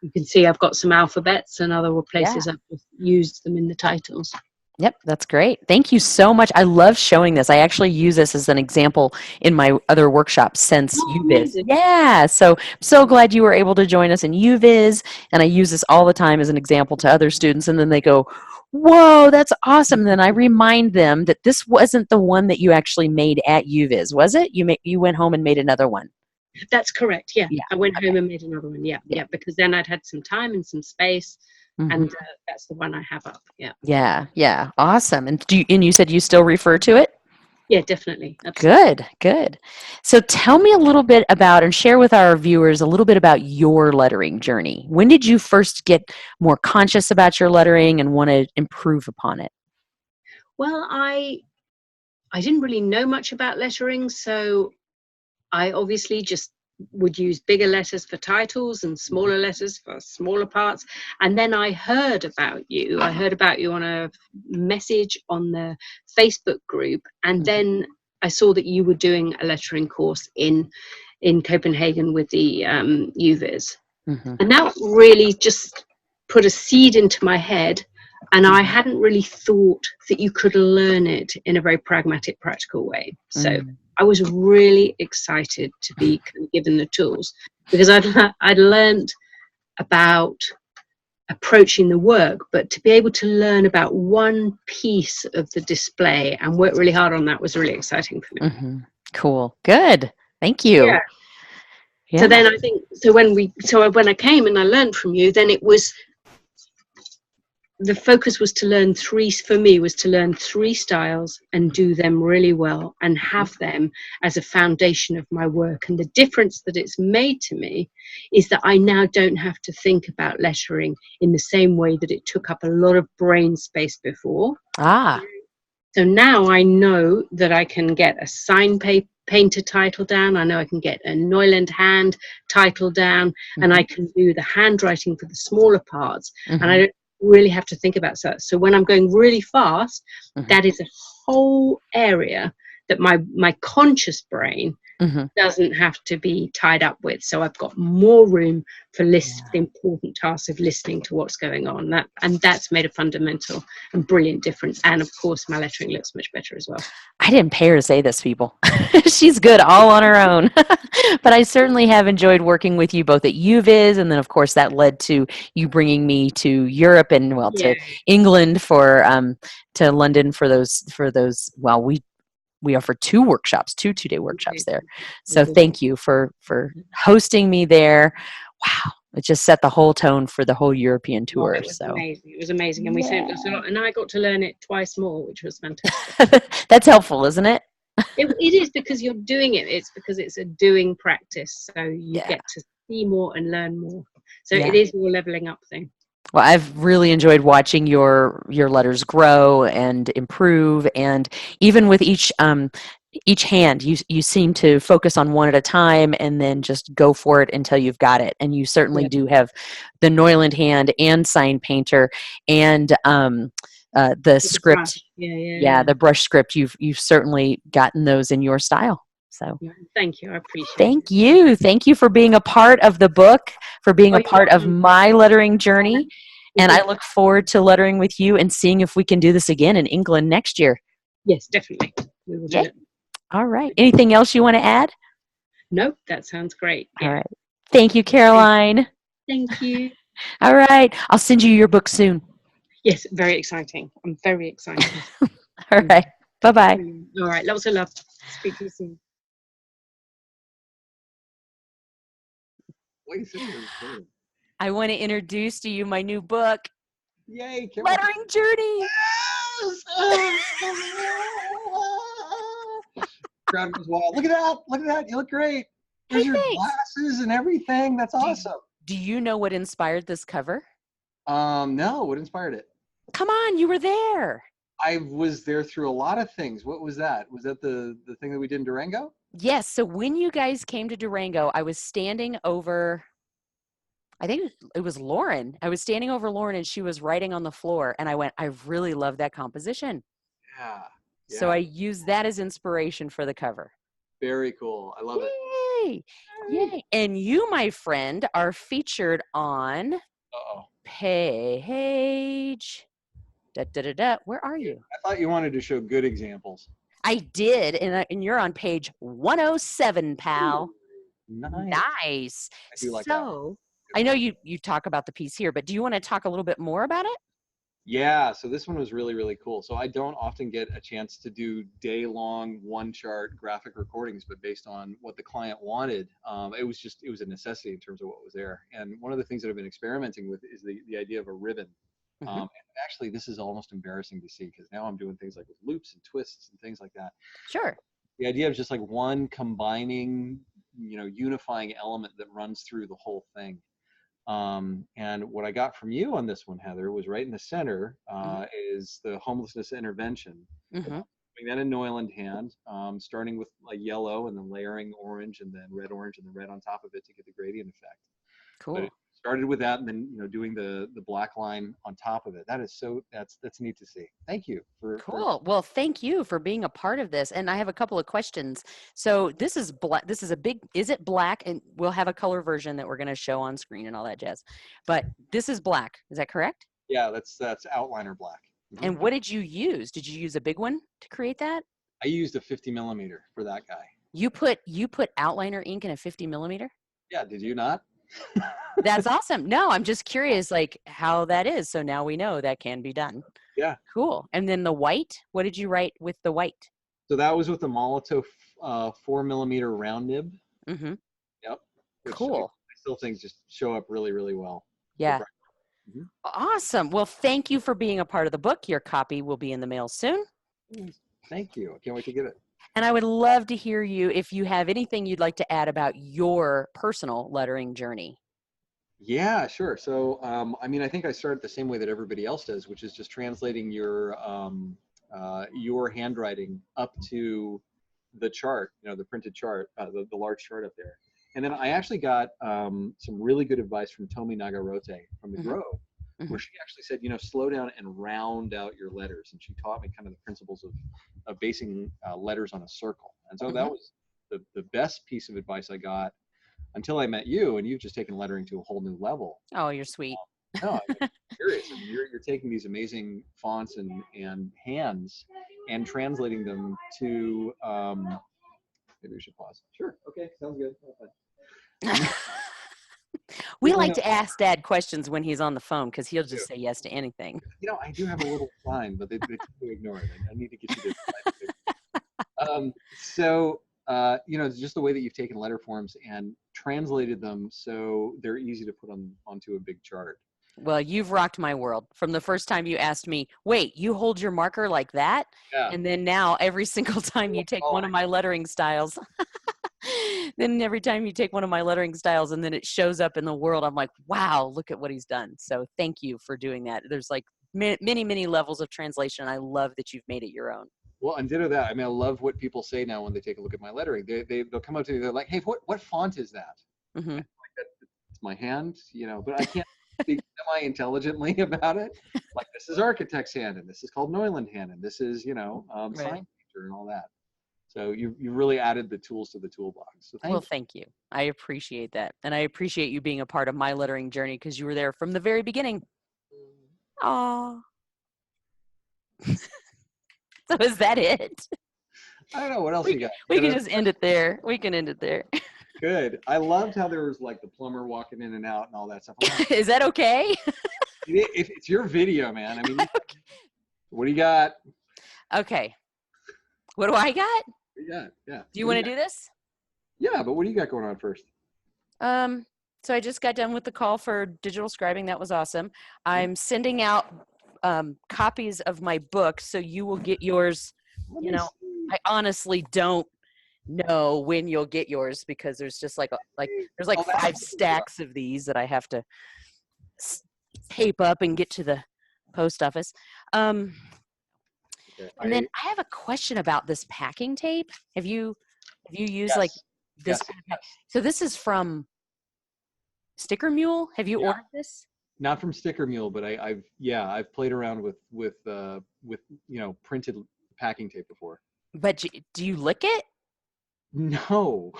You can see I've got some alphabets and other places I've just used them in the titles. Yep, that's great. Thank you so much. I love showing this. I actually use this as an example in my other workshops since UViz. Yeah, so glad you were able to join us in UViz, and I use this all the time as an example to other students, and then they go, whoa, that's awesome. And then I remind them that this wasn't the one that you actually made at UViz, was it? You went home and made another one. That's correct, yeah. I went home and made another one, yeah, because then I'd had some time and some space. And that's the one I have up. Yeah. Awesome. And you said you still refer to it? Yeah, definitely. Absolutely. Good. So tell me a little bit about, and share with our viewers a little bit about your lettering journey. When did you first get more conscious about your lettering and want to improve upon it? Well, I didn't really know much about lettering, so I obviously just would use bigger letters for titles and smaller letters for smaller parts. And then I heard about you. I heard about you on a message on the Facebook group. And then I saw that you were doing a lettering course in Copenhagen with the UViz. And that really just put a seed into my head. And I hadn't really thought that you could learn it in a very pragmatic, practical way. So I was really excited to be given the tools, because I'd learned about approaching the work, but to be able to learn about one piece of the display and work really hard on that was really exciting for me. Cool. Good. Thank you. Yeah. So then I think, when I came and I learned from you, then it was, the focus was to learn three styles and do them really well and have them as a foundation of my work. And the difference that it's made to me is that I now don't have to think about lettering in the same way that it took up a lot of brain space before. So now I know that I can get a sign painter title down. I know I can get a Neuland hand title down, and I can do the handwriting for the smaller parts. And I don't really have to think about that. So when I'm going really fast, that is a whole area that my conscious brain doesn't have to be tied up with. So I've got more room for the important tasks of listening to what's going on. That's made a fundamental and brilliant difference. And of course, my lettering looks much better as well. I didn't pay her to say this, people. She's good all on her own. But I certainly have enjoyed working with you both at UViz, and then of course that led to you bringing me to Europe and to England to London for those. Well, we offer two two-day workshops there. So thank you for hosting me there. Wow. It just set the whole tone for the whole European tour. It was amazing. And we sent us a lot, and I got to learn it twice more, which was fantastic. That's helpful, isn't it? It is, because you're doing it. It's because it's a doing practice. So you get to see more and learn more. So it is your leveling up thing. Well, I've really enjoyed watching your letters grow and improve, and even with each hand, you seem to focus on one at a time and then just go for it until you've got it. And you certainly do have the Neuland hand and sign painter and the script. The brush script. You've certainly gotten those in your style. So thank you. I appreciate it. Thank you. Thank you for being a part of the book, for being a part of my lettering journey. And I look forward to lettering with you and seeing if we can do this again in England next year. Yes, definitely. We will do it. All right. Anything else you want to add? No, that sounds great. All right. Thank you, Caroline. Thank you. All right. I'll send you your book soon. Yes, very exciting. I'm very excited. All right. Bye-bye. All right. Lots of love. Speak to you soon. I want to introduce to you my new book. Yay, Lettering Journey. Crowd goes wild. Look at that. Look at that. You look great. There's your glasses and everything. That's awesome. Do you know what inspired this cover? No. What inspired it? Come on, you were there. I was there through a lot of things. What was that? Was that the thing that we did in Durango? Yes. So when you guys came to Durango, I was standing over, I think it was Lauren. I was standing over Lauren and she was writing on the floor. And I went, I really love that composition. Yeah. So I used that as inspiration for the cover. Very cool. I love it. Yay. Yay. And you, my friend, are featured on page. Where are you? I thought you wanted to show good examples. I did, and you're on page 107, pal. Ooh, nice. I do like that. I know you talk about the piece here, but do you want to talk a little bit more about it? Yeah, so this one was really, really cool. So I don't often get a chance to do day-long one-chart graphic recordings, but based on what the client wanted, it was a necessity in terms of what was there. And one of the things that I've been experimenting with is the idea of a ribbon. And actually, this is almost embarrassing to see because now I'm doing things like with loops and twists and things like that. Sure. The idea of just like one combining, unifying element that runs through the whole thing. And what I got from you on this one, Heather, was right in the center is the homelessness intervention. Putting that in Neuland hand, starting with like yellow and then layering orange and then orange and then red on top of it to get the gradient effect. Cool. But it started with that and then, you know, doing the black line on top of it. That is so, that's neat to see. Thank you for Cool. Well, thank you for being a part of this. And I have a couple of questions. So this is black. This is a big, is it black? And we'll have a color version that we're going to show on screen and all that jazz. But this is black. Is that correct? Yeah, that's outliner black. Mm-hmm. And what did you use? Did you use a big one to create that? I used a 50 millimeter for that guy. You put outliner ink in a 50 millimeter? Yeah, did you not? That's awesome. No, I'm just curious like how that is. So now we know that can be done. Yeah. Cool. And then the white, what did you write with the white? So that was with the Molotow 4 millimeter round nib. Mm-hmm. Yep. Which Cool. I still think just show up really, really well. Yeah. Mm-hmm. Awesome. Well, thank you for being a part of the book. Your copy will be in the mail soon. Thank you. I can't wait to get it. And I would love to hear you if you have anything you'd like to add about your personal lettering journey. Yeah, sure. So, I mean, I think I started the same way that everybody else does, which is just translating your handwriting up to the chart, you know, the printed chart, the large chart up there. And then I actually got some really good advice from Tomi Nagarote from the Grove, where she actually said, you know, slow down and round out your letters. And she taught me kind of the principles of basing letters on a circle. And so that was the best piece of advice I got until I met you, and you've just taken lettering to a whole new level. Oh, you're sweet. No, I'm serious. I mean, you're taking these amazing fonts and hands and translating them to, maybe we should pause. Sure. Okay. Sounds good. We like to ask Dad questions when he's on the phone because he'll just say yes to anything. You know, I do have a little sign, but they tend to ignore it. I need to get you to. You know, it's just the way that you've taken letter forms and translated them so they're easy to put onto a big chart. Well, you've rocked my world from the first time you asked me, wait, you hold your marker like that? Yeah. And then now every single time you take one of my lettering styles, then every time you take one of my lettering styles and then it shows up in the world, I'm like, wow, look at what he's done. So thank you for doing that. There's like many, many levels of translation. I love that you've made it your own. Well, and ditto that. I mean, I love what people say now when they take a look at my lettering. They'll come up to me, they're like, hey, what font is that? Mm-hmm. It's my hand, you know, but I can't speak semi-intelligently about it. Like, this is architect's hand, and this is called Neuland hand, and this is, you know, sign painter and all that. So you really added the tools to the toolbox. So thank you. I appreciate that. And I appreciate you being a part of my lettering journey because you were there from the very beginning. Aww. So is that it? I don't know. What else you got? We can just end it there. We can end it there. Good. I loved how there was like the plumber walking in and out and all that stuff. Is that okay? If it's your video, man. I mean, okay. What do you got? Okay. What do I got? Yeah, yeah. Do you want to do this? Yeah, but what do you got going on first? So I just got done with the call for digital scribing. That was awesome. I'm sending out copies of my book, so you will get yours. You know, I honestly don't know when you'll get yours because there's just like there's like 5 stacks of these that I have to tape up and get to the post office. And then I have a question about this packing tape. Have you used like this? Yes. So this is from Sticker Mule. Have you ordered this? Not from Sticker Mule, but I've played around with you know, printed packing tape before. But do you lick it? No.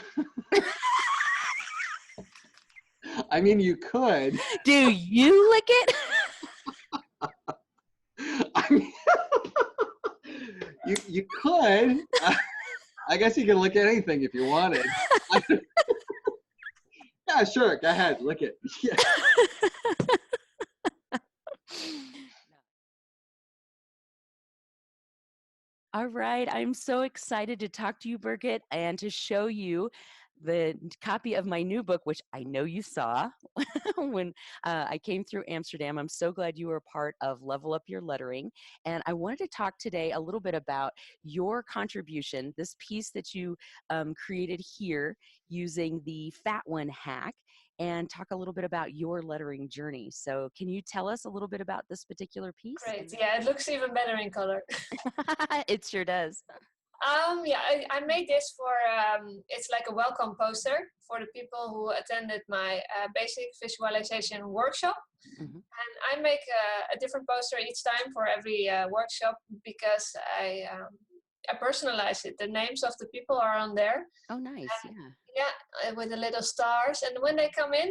I mean, you could. Do you lick it? I mean, you could. I guess you can lick anything if you wanted. Yeah, sure. Go ahead, lick it. Yeah. All right. I'm so excited to talk to you, Birgit, and to show you the copy of my new book, which I know you saw when I came through Amsterdam. I'm so glad you were a part of Level Up Your Lettering. And I wanted to talk today a little bit about your contribution, this piece that you created here using the FineOne hack. and talk a little bit about your lettering journey. So can you tell us a little bit about this particular piece? Great. Yeah, it looks even better in color. It sure does. Yeah, I made this for, it's like a welcome poster for the people who attended my basic visualization workshop. Mm-hmm. And I make a different poster each time for every workshop because I personalize it. The names of the people are on there. Oh, nice. And, yeah. Yeah, with the little stars. And when they come in,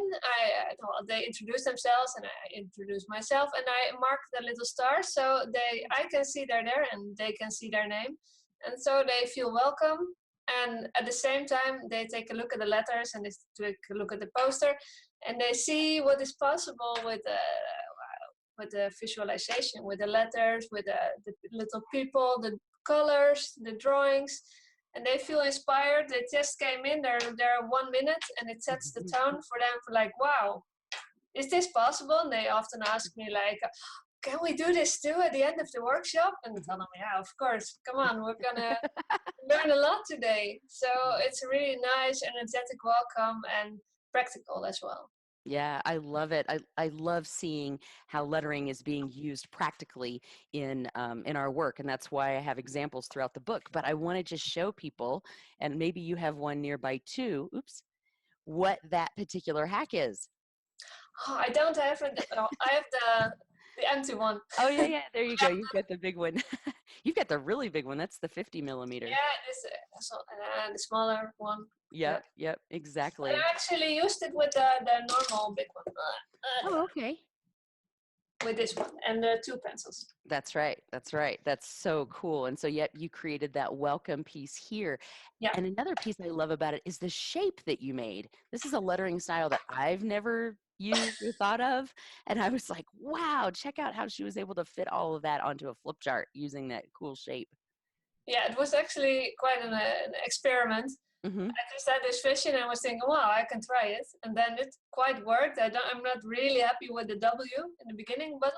they introduce themselves and I introduce myself and I mark the little stars so I can see they're there and they can see their name. And so they feel welcome. And at the same time, they take a look at the letters and they take a look at the poster and they see what is possible with the visualization, with the letters, with the little people, the colors, the drawings. And they feel inspired. They just came in, they're 1 minute and it sets the tone for them for like, wow, is this possible? And they often ask me like, can we do this too at the end of the workshop? And I tell them, yeah, of course. Come on, we're gonna learn a lot today. So it's a really nice, energetic welcome and practical as well. Yeah, I love it. I love seeing how lettering is being used practically in our work, and that's why I have examples throughout the book. But I want to just show people, and maybe you have one nearby too. Oops, what that particular hack is. Oh, I don't have it. No, I have the empty one. Oh yeah, there you go. You've got the big one. You've got the really big one. That's the 50 millimeter. Yeah, the smaller one. Yep, exactly. And I actually used it with the normal big one. Oh, okay. With this one and the 2 pencils. That's right. That's so cool. And so yet you created that welcome piece here. Yeah. And another piece I love about it is the shape that you made. This is a lettering style that I've never used or thought of. And I was like, wow, check out how she was able to fit all of that onto a flip chart using that cool shape. Yeah, it was actually quite an experiment. Mm-hmm. I just had this vision and was thinking, wow, I can try it. And then it quite worked. I'm not really happy with the W in the beginning, but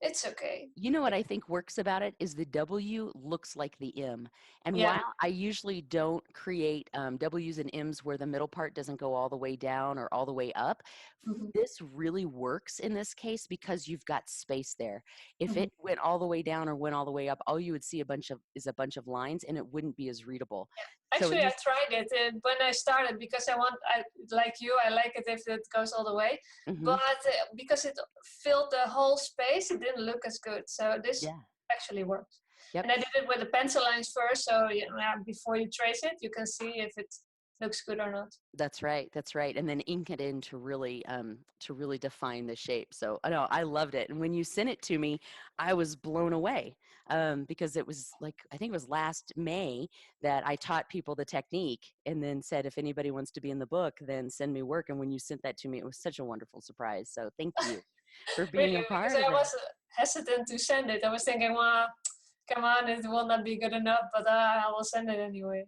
it's okay. You know what I think works about it is the W looks like the M. And while I usually don't create W's and M's where the middle part doesn't go all the way down or all the way up, this really works in this case because you've got space there. If it went all the way down or went all the way up, all you would see a bunch of lines and it wouldn't be as readable. Yeah. Actually, I tried it when I started because I like it if it goes all the way. But because it filled the whole space, it didn't look as good. So this actually works. Yep. And I did it with the pencil lines first. So before you trace it, you can see if it looks good or not. That's right. And then ink it in to really define the shape. So I loved it. And when you sent it to me, I was blown away because it was like, I think it was last May that I taught people the technique and then said, if anybody wants to be in the book, then send me work. And when you sent that to me, it was such a wonderful surprise. So thank you for being a part of it. I was hesitant to send it. I was thinking, well, come on, it will not be good enough, but I will send it anyway.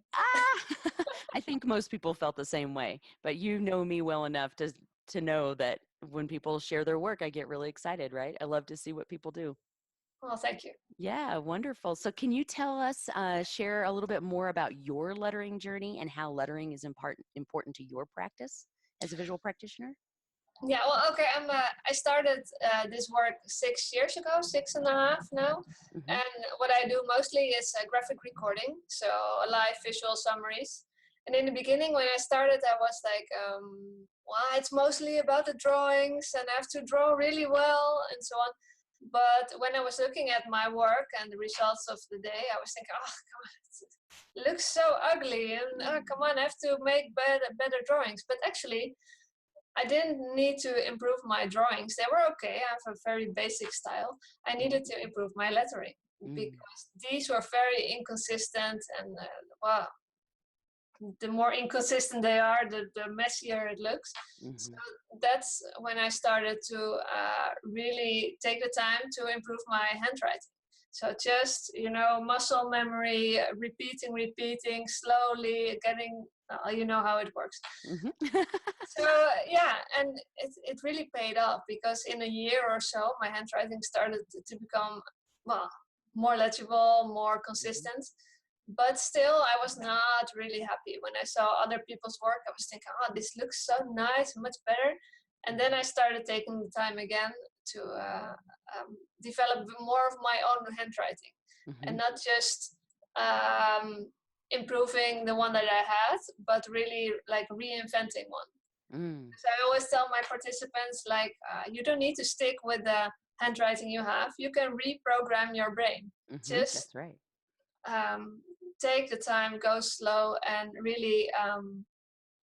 I think most people felt the same way, but you know me well enough to know that when people share their work, I get really excited, right? I love to see what people do. Well, thank you. Yeah, wonderful. So can you tell us, share a little bit more about your lettering journey and how lettering is important to your practice as a visual practitioner? Yeah, well, okay. I started this work 6 years ago, 6.5 now. And what I do mostly is graphic recording, so live visual summaries. And in the beginning, when I started, I was like, well, it's mostly about the drawings and I have to draw really well and so on. But when I was looking at my work and the results of the day, I was thinking, oh, come on, it looks so ugly. And come on, I have to make better drawings. But actually, I didn't need to improve my drawings. They were okay. I have a very basic style. I needed to improve my lettering because these were very inconsistent. And wow, the more inconsistent they are, the messier it looks. So that's when I started to really take the time to improve my handwriting. So just, muscle memory, repeating, slowly getting, you know how it works. So yeah, and it really paid off because in a year or so, my handwriting started to become, well, more legible, more consistent. but still I was not really happy. When I saw other people's work, I was thinking, oh, this looks so nice, much better. And then I started taking the time again to develop more of my own handwriting, and not just improving the one that I had, but really like reinventing one. So I always tell my participants, like, you don't need to stick with the handwriting you have. You can reprogram your brain. Just that's right. take the time, go slow, and really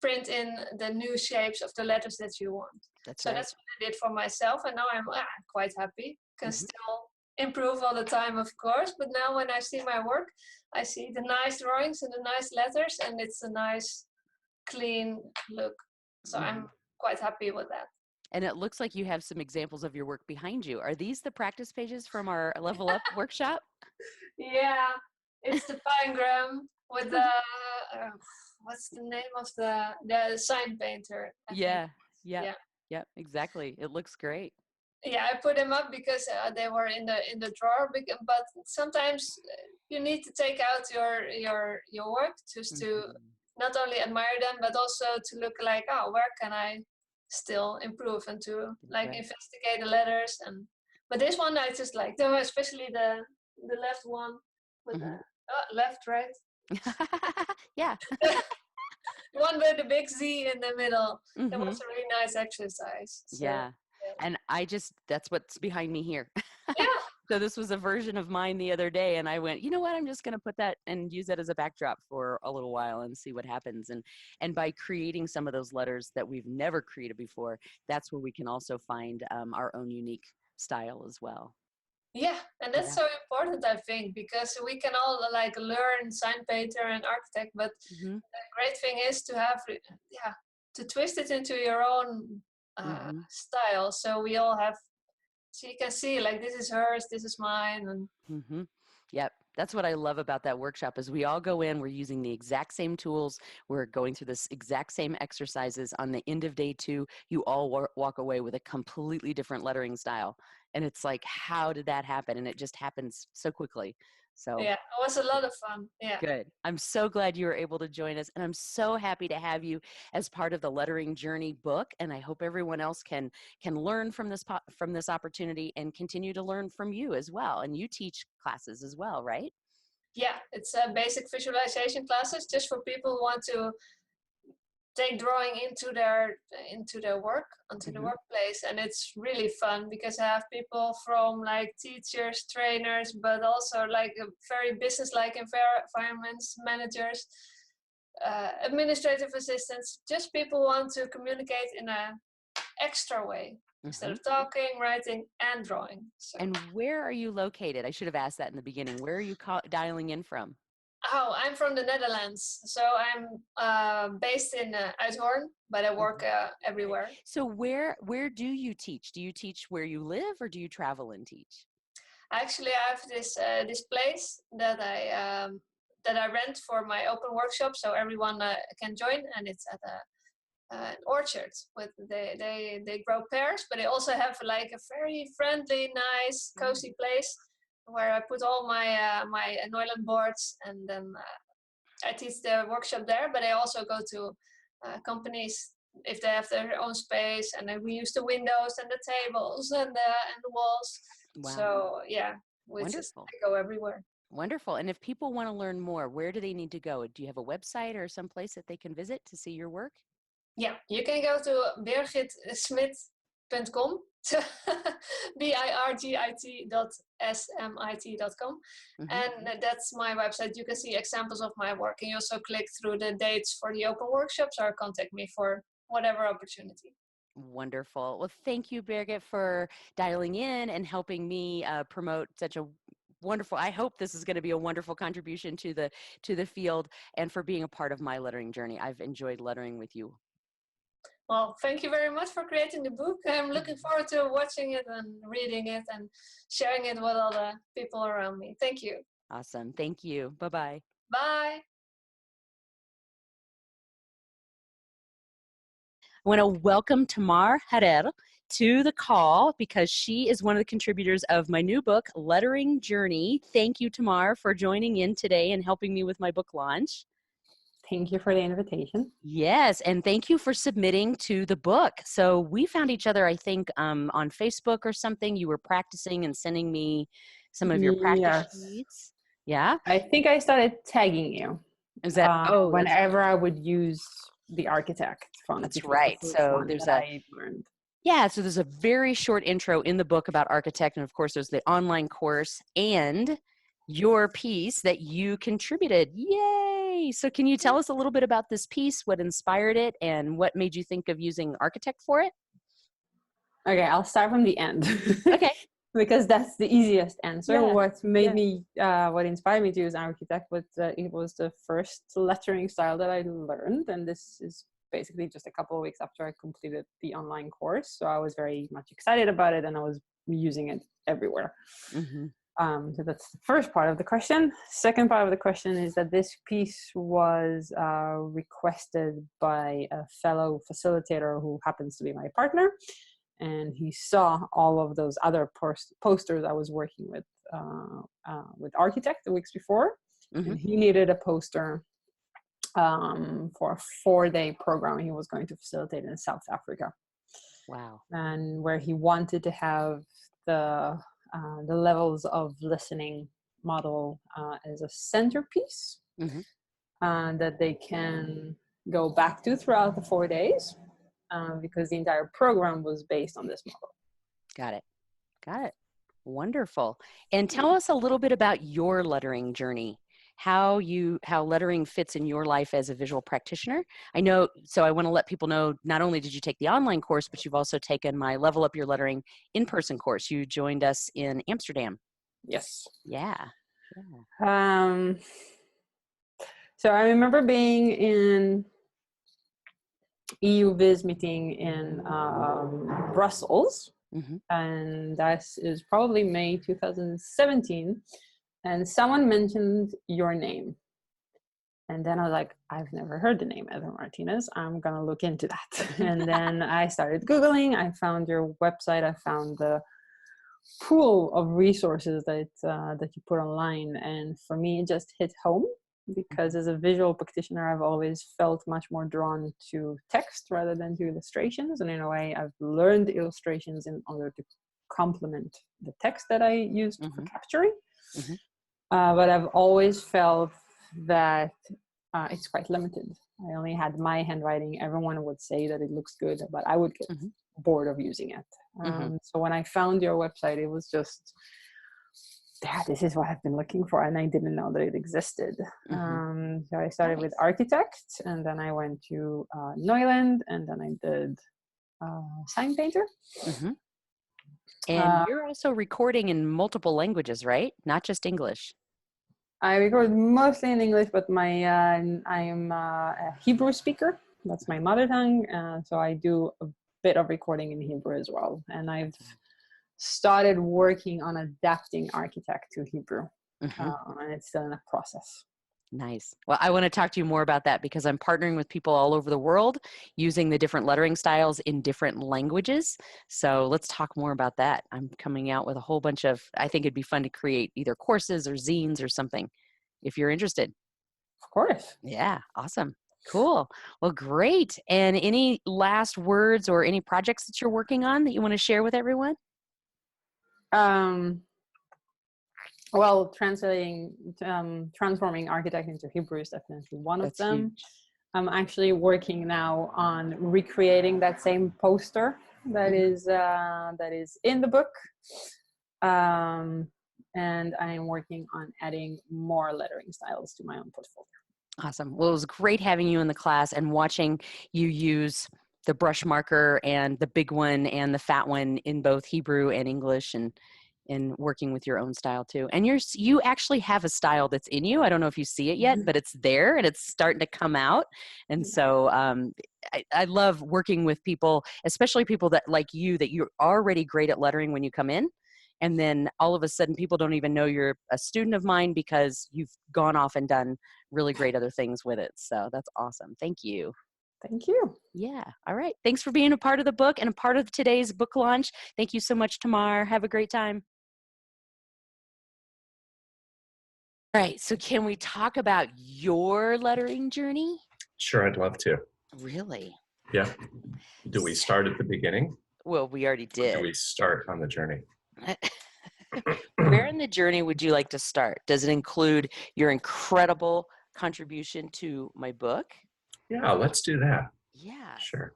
print in the new shapes of the letters that you want. That's so right. that's what I did for myself, and now I'm quite happy. Can still improve all the time, of course, but now when I see my work, I see the nice drawings and the nice letters, and it's a nice, clean look. So I'm quite happy with that. And it looks like you have some examples of your work behind you. Are these the practice pages from our Level Up workshop? Yeah, it's the Pinegram with the what's the name of the sign painter? I think. Yeah, exactly. It looks great. Yeah, I put them up because they were in the drawer. But sometimes you need to take out your work just to not only admire them, but also to look like, oh, where can I still improve, and to investigate the letters. But this one I just like, especially the left one with the left, right? Yeah. One with the big Z in the middle. That was a really nice exercise. So, yeah. And that's what's behind me here. Yeah. So this was a version of mine the other day, and I went, you know what, I'm just going to put that and use that as a backdrop for a little while and see what happens. And by creating some of those letters that we've never created before, that's where we can also find our own unique style as well. Yeah, and that's so important, I think, because we can all like learn sign painter and architect, but the great thing is to have, to twist it into your own style. So we all have, so you can see like, this is hers, this is mine. And Yep. That's what I love about that workshop is we all go in, we're using the exact same tools. We're going through this exact same exercises. On the end of day 2, you all walk away with a completely different lettering style. And it's like, how did that happen? And it just happens so quickly. So yeah, it was a lot of fun. Yeah. Good. I'm so glad you were able to join us. And I'm so happy to have you as part of the Lettering Journey book. And I hope everyone else can learn from this opportunity and continue to learn from you as well. And you teach classes as well, right? Yeah, it's a basic visualization classes just for people who want to take drawing into their work, onto the workplace. And it's really fun because I have people from like teachers, trainers, but also like a very business-like environments, managers, administrative assistants, just people who want to communicate in a extra way instead of talking, writing, and drawing. So. And where are you located? I should have asked that in the beginning. Where are you dialing in from? Oh, I'm from the Netherlands. So I'm based in Uithoorn, but I work everywhere. So where do you teach? Do you teach where you live, or do you travel and teach? Actually, I have this place that I rent for my open workshop, so everyone can join, and it's at an orchard. With they grow pears, but they also have like a very friendly, nice, cozy place where I put all my my Neuland boards, and then I teach the workshop there. But I also go to companies if they have their own space, and then we use the windows and the tables and the walls. Wow. So yeah, Wonderful. I go everywhere. Wonderful. And if people want to learn more, where do they need to go? Do you have a website or some place that they can visit to see your work? Yeah, you can go to birgitsmit.com. birgit.smit.com, and that's my website. You can see examples of my work, and you also click through the dates for the open workshops or contact me for whatever opportunity. Wonderful. Well, thank you, Birgit, for dialing in and helping me promote such a wonderful, I hope this is going to be a wonderful contribution to the field, and for being a part of my lettering journey. I've enjoyed lettering with you. Well, thank you very much for creating the book. I'm looking forward to watching it and reading it and sharing it with all the people around me. Thank you. Awesome. Thank you. Bye-bye. Bye. I want to welcome Tamar Harel. to the call because she is one of the contributors of my new book, Lettering Journey. Thank you, Tamar, for joining in today and helping me with my book launch. Thank you for the invitation. Yes, and thank you for submitting to the book. So we found each other, I think, on Facebook or something. You were practicing and sending me some of your practice sheets. Yeah? I think I started tagging you. Is that, whenever I would use the architect font. That's right. So there's so there's a very short intro in the book about Architect, and of course there's the online course and your piece that you contributed. Yay! So can you tell us a little bit about this piece, what inspired it, and what made you think of using Architect for it? Okay, I'll start from the end. Okay. Because that's the easiest answer. Yeah. What made me, what inspired me to use Architect was it was the first lettering style that I learned, and this is basically just a couple of weeks after I completed the online course. So I was very much excited about it, and I was using it everywhere. Mm-hmm. So that's the first part of the question. Second part of the question is that this piece was requested by a fellow facilitator who happens to be my partner. And he saw all of those other posters I was working with Architect the weeks before. Mm-hmm. And he needed a poster for a 4-day program he was going to facilitate in South Africa. Wow. And where he wanted to have the levels of listening model as a centerpiece that they can go back to throughout the 4 days. Because the entire program was based on this model. Got it. Wonderful. And tell us a little bit about your lettering journey, how lettering fits in your life as a visual practitioner. I know, so I want to let people know, not only did you take the online course, but you've also taken my Level Up Your Lettering in-person course. You joined us in Amsterdam. Yes. Yeah. So I remember being in EU Viz meeting in Brussels, and that is probably May 2017, and someone mentioned your name, and then I was like, I've never heard the name Avril Martinez, I'm gonna look into that. And then I started Googling, I found your website, I found the pool of resources that you put online, and for me it just hit home. Because as a visual practitioner, I've always felt much more drawn to text rather than to illustrations. And in a way, I've learned illustrations in order to complement the text that I used for capturing. But I've always felt that it's quite limited. I only had my handwriting. Everyone would say that it looks good, but I would get bored of using it. So when I found your website, it was just... this is what I've been looking for, and I didn't know that it existed. So I started with Architect, and then I went to Neuland, and then I did Sign Painter. And you're also recording in multiple languages, right? Not just English. I record mostly in English, but I am a Hebrew speaker. That's my mother tongue, so I do a bit of recording in Hebrew as well. And I've started working on adapting Architect to Hebrew, and it's still in a process. Nice. Well, I want to talk to you more about that because I'm partnering with people all over the world using the different lettering styles in different languages. So let's talk more about that. I'm coming out with a whole bunch of, I think it'd be fun to create either courses or zines or something if you're interested. Of course. Yeah. Awesome. Cool. Well, great. And any last words or any projects that you're working on that you want to share with everyone? Well, transforming Architect into Hebrew is definitely one of them. Huge. I'm actually working now on recreating that same poster that is in the book, and I am working on adding more lettering styles to my own portfolio. Awesome. Well, it was great having you in the class and watching you use the brush marker and the big one and the fat one in both Hebrew and English, and working with your own style too. And you actually have a style that's in you. I don't know if you see it yet, but it's there and it's starting to come out. And so I love working with people, especially people that like you, that you're already great at lettering when you come in. And then all of a sudden people don't even know you're a student of mine because you've gone off and done really great other things with it. So that's awesome. Thank you. Thank you. Yeah. All right. Thanks for being a part of the book and a part of today's book launch. Thank you so much, Tamar. Have a great time. All right. So can we talk about your lettering journey? Sure, I'd love to. Really? Yeah. Do we start at the beginning? Well, we already Or did. do we start on the journey? Where in the journey would you like to start? Does it include your incredible contribution to my book? Yeah, let's do that. Yeah. Sure.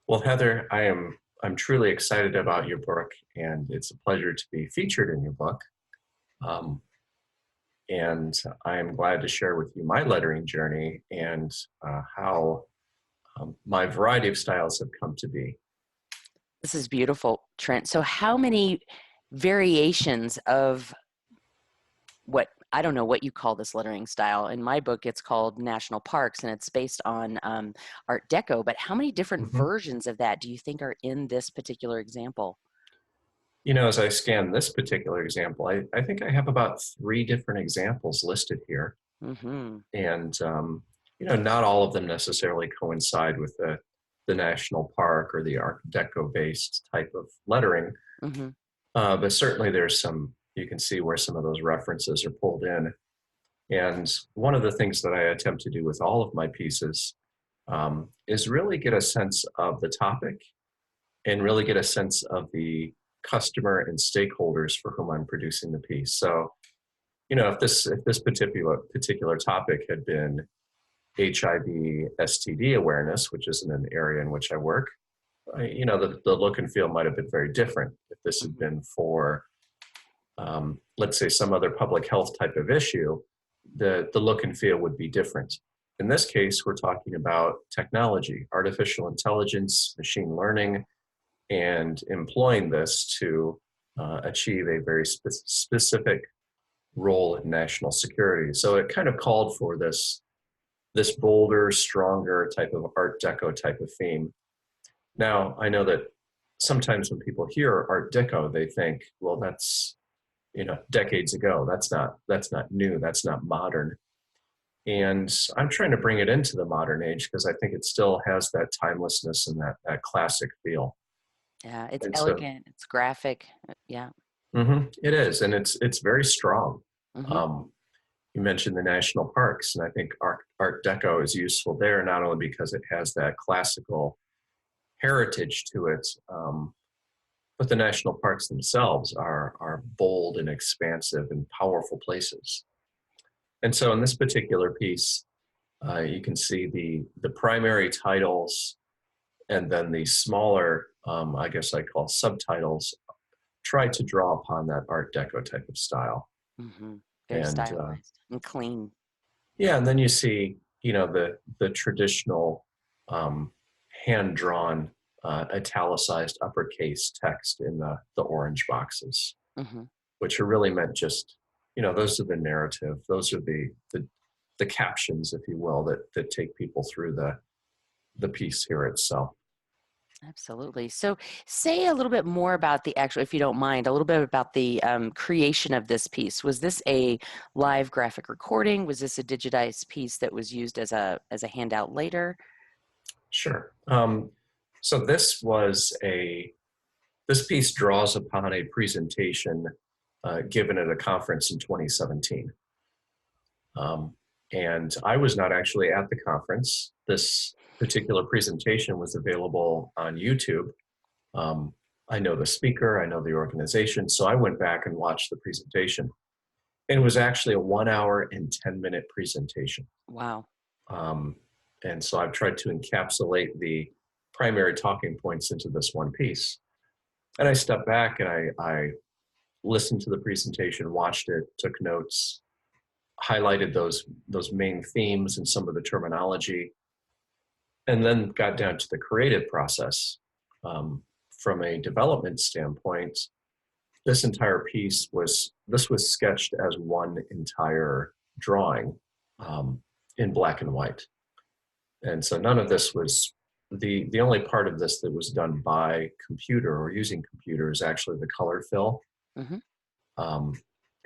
Well, Heather, I'm truly excited about your book, and it's a pleasure to be featured in your book. And I am glad to share with you my lettering journey and how my variety of styles have come to be. This is beautiful, Trent. So how many variations of what, I don't know what you call this lettering style. In my book, it's called National Parks, and it's based on Art Deco. But how many different versions of that do you think are in this particular example? You know, as I scan this particular example, I think I have about 3 different examples listed here. And, you know, not all of them necessarily coincide with the National Park or the Art Deco-based type of lettering. But certainly there's some, you can see where some of those references are pulled in. And one of the things that I attempt to do with all of my pieces is really get a sense of the topic and really get a sense of the customer and stakeholders for whom I'm producing the piece. So, you know, if this particular topic had been HIV, STD awareness, which isn't an area in which I work, you know, the look and feel might have been very different. If this had been for, let's say, some other public health type of issue, the look and feel would be different. In this case, we're talking about technology, artificial intelligence, machine learning, and employing this to achieve a very specific role in national security. So it kind of called for this bolder, stronger type of Art Deco type of theme. Now, I know that sometimes when people hear Art Deco, they think, well, that's, you know, decades ago. That's not new. That's not modern. And I'm trying to bring it into the modern age because I think it still has that timelessness and that classic feel. Yeah, it's And elegant. It's graphic. Yeah. It is, and it's very strong. You mentioned the national parks, and I think Art Deco is useful there, not only because it has that classical heritage to it, but the national parks themselves are bold and expansive and powerful places. And so in this particular piece, you can see the primary titles and then the smaller, I guess I call subtitles, try to draw upon that Art Deco type of style. Very stylized and clean. Yeah, and then you see, you know, the traditional hand-drawn italicized uppercase text in the orange boxes, which are really meant just, you know, those are the narrative. Those are the captions, if you will, that take people through the piece here itself. Absolutely. So say a little bit more about the actual, if you don't mind, a little bit about the creation of this piece. Was this a live graphic recording? Was this a digitized piece that was used as a handout later? Sure. So this piece draws upon a presentation given at a conference in 2017. And I was not actually at the conference. This particular presentation was available on YouTube. I know the speaker, I know the organization, so I went back and watched the presentation. And it was actually a 1 hour and 10-minute presentation. Wow. And so I've tried to encapsulate the primary talking points into this one piece. And I stepped back and I listened to the presentation, watched it, took notes, highlighted those main themes and some of the terminology, and then got down to the creative process. From a development standpoint, this entire piece was sketched as one entire drawing in black and white. And so none of this was, the only part of this that was done by computer or using computer is actually the color fill.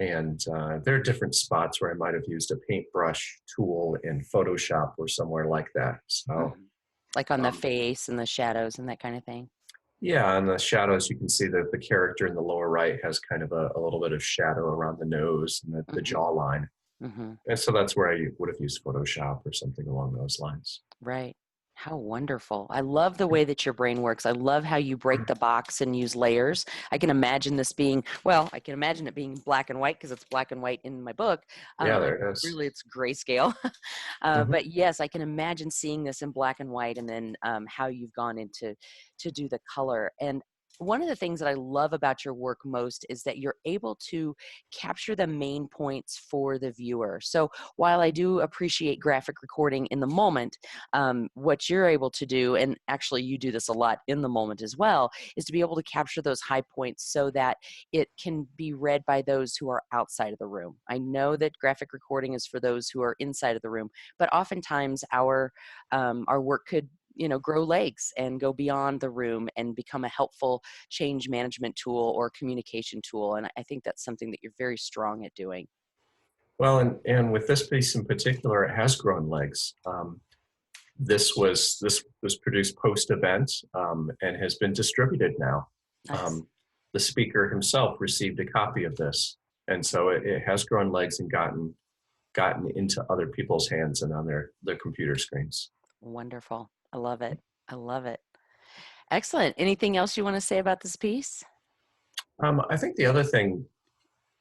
And there are different spots where I might have used a paintbrush tool in Photoshop or somewhere like that. So, like on the face and the shadows and that kind of thing. Yeah, in the shadows, you can see that the character in the lower right has kind of a little bit of shadow around the nose and the jawline. And so that's where I would have used Photoshop or something along those lines. Right. How wonderful. I love the way that your brain works. I love how you break the box and use layers. I can imagine this being, well, I can imagine it being black and white because it's black and white in my book. Yeah, there it is. Really, it's grayscale. But yes, I can imagine seeing this in black and white, and then how you've gone into to do the color. And one of the things that I love about your work most is that you're able to capture the main points for the viewer. So while I do appreciate graphic recording in the moment, what you're able to do, and actually you do this a lot in the moment as well, is to be able to capture those high points so that it can be read by those who are outside of the room. I know that graphic recording is for those who are inside of the room, but oftentimes our work could grow legs and go beyond the room and become a helpful change management tool or communication tool. And I think that's something that you're very strong at doing. Well, and with this piece in particular, it has grown legs. This was produced post-event and has been distributed now. Nice. The speaker himself received a copy of this, and so it has grown legs and gotten into other people's hands and on their computer screens. Wonderful. I love it. I love it. Excellent. Anything else you want to say about this piece? I think the other thing,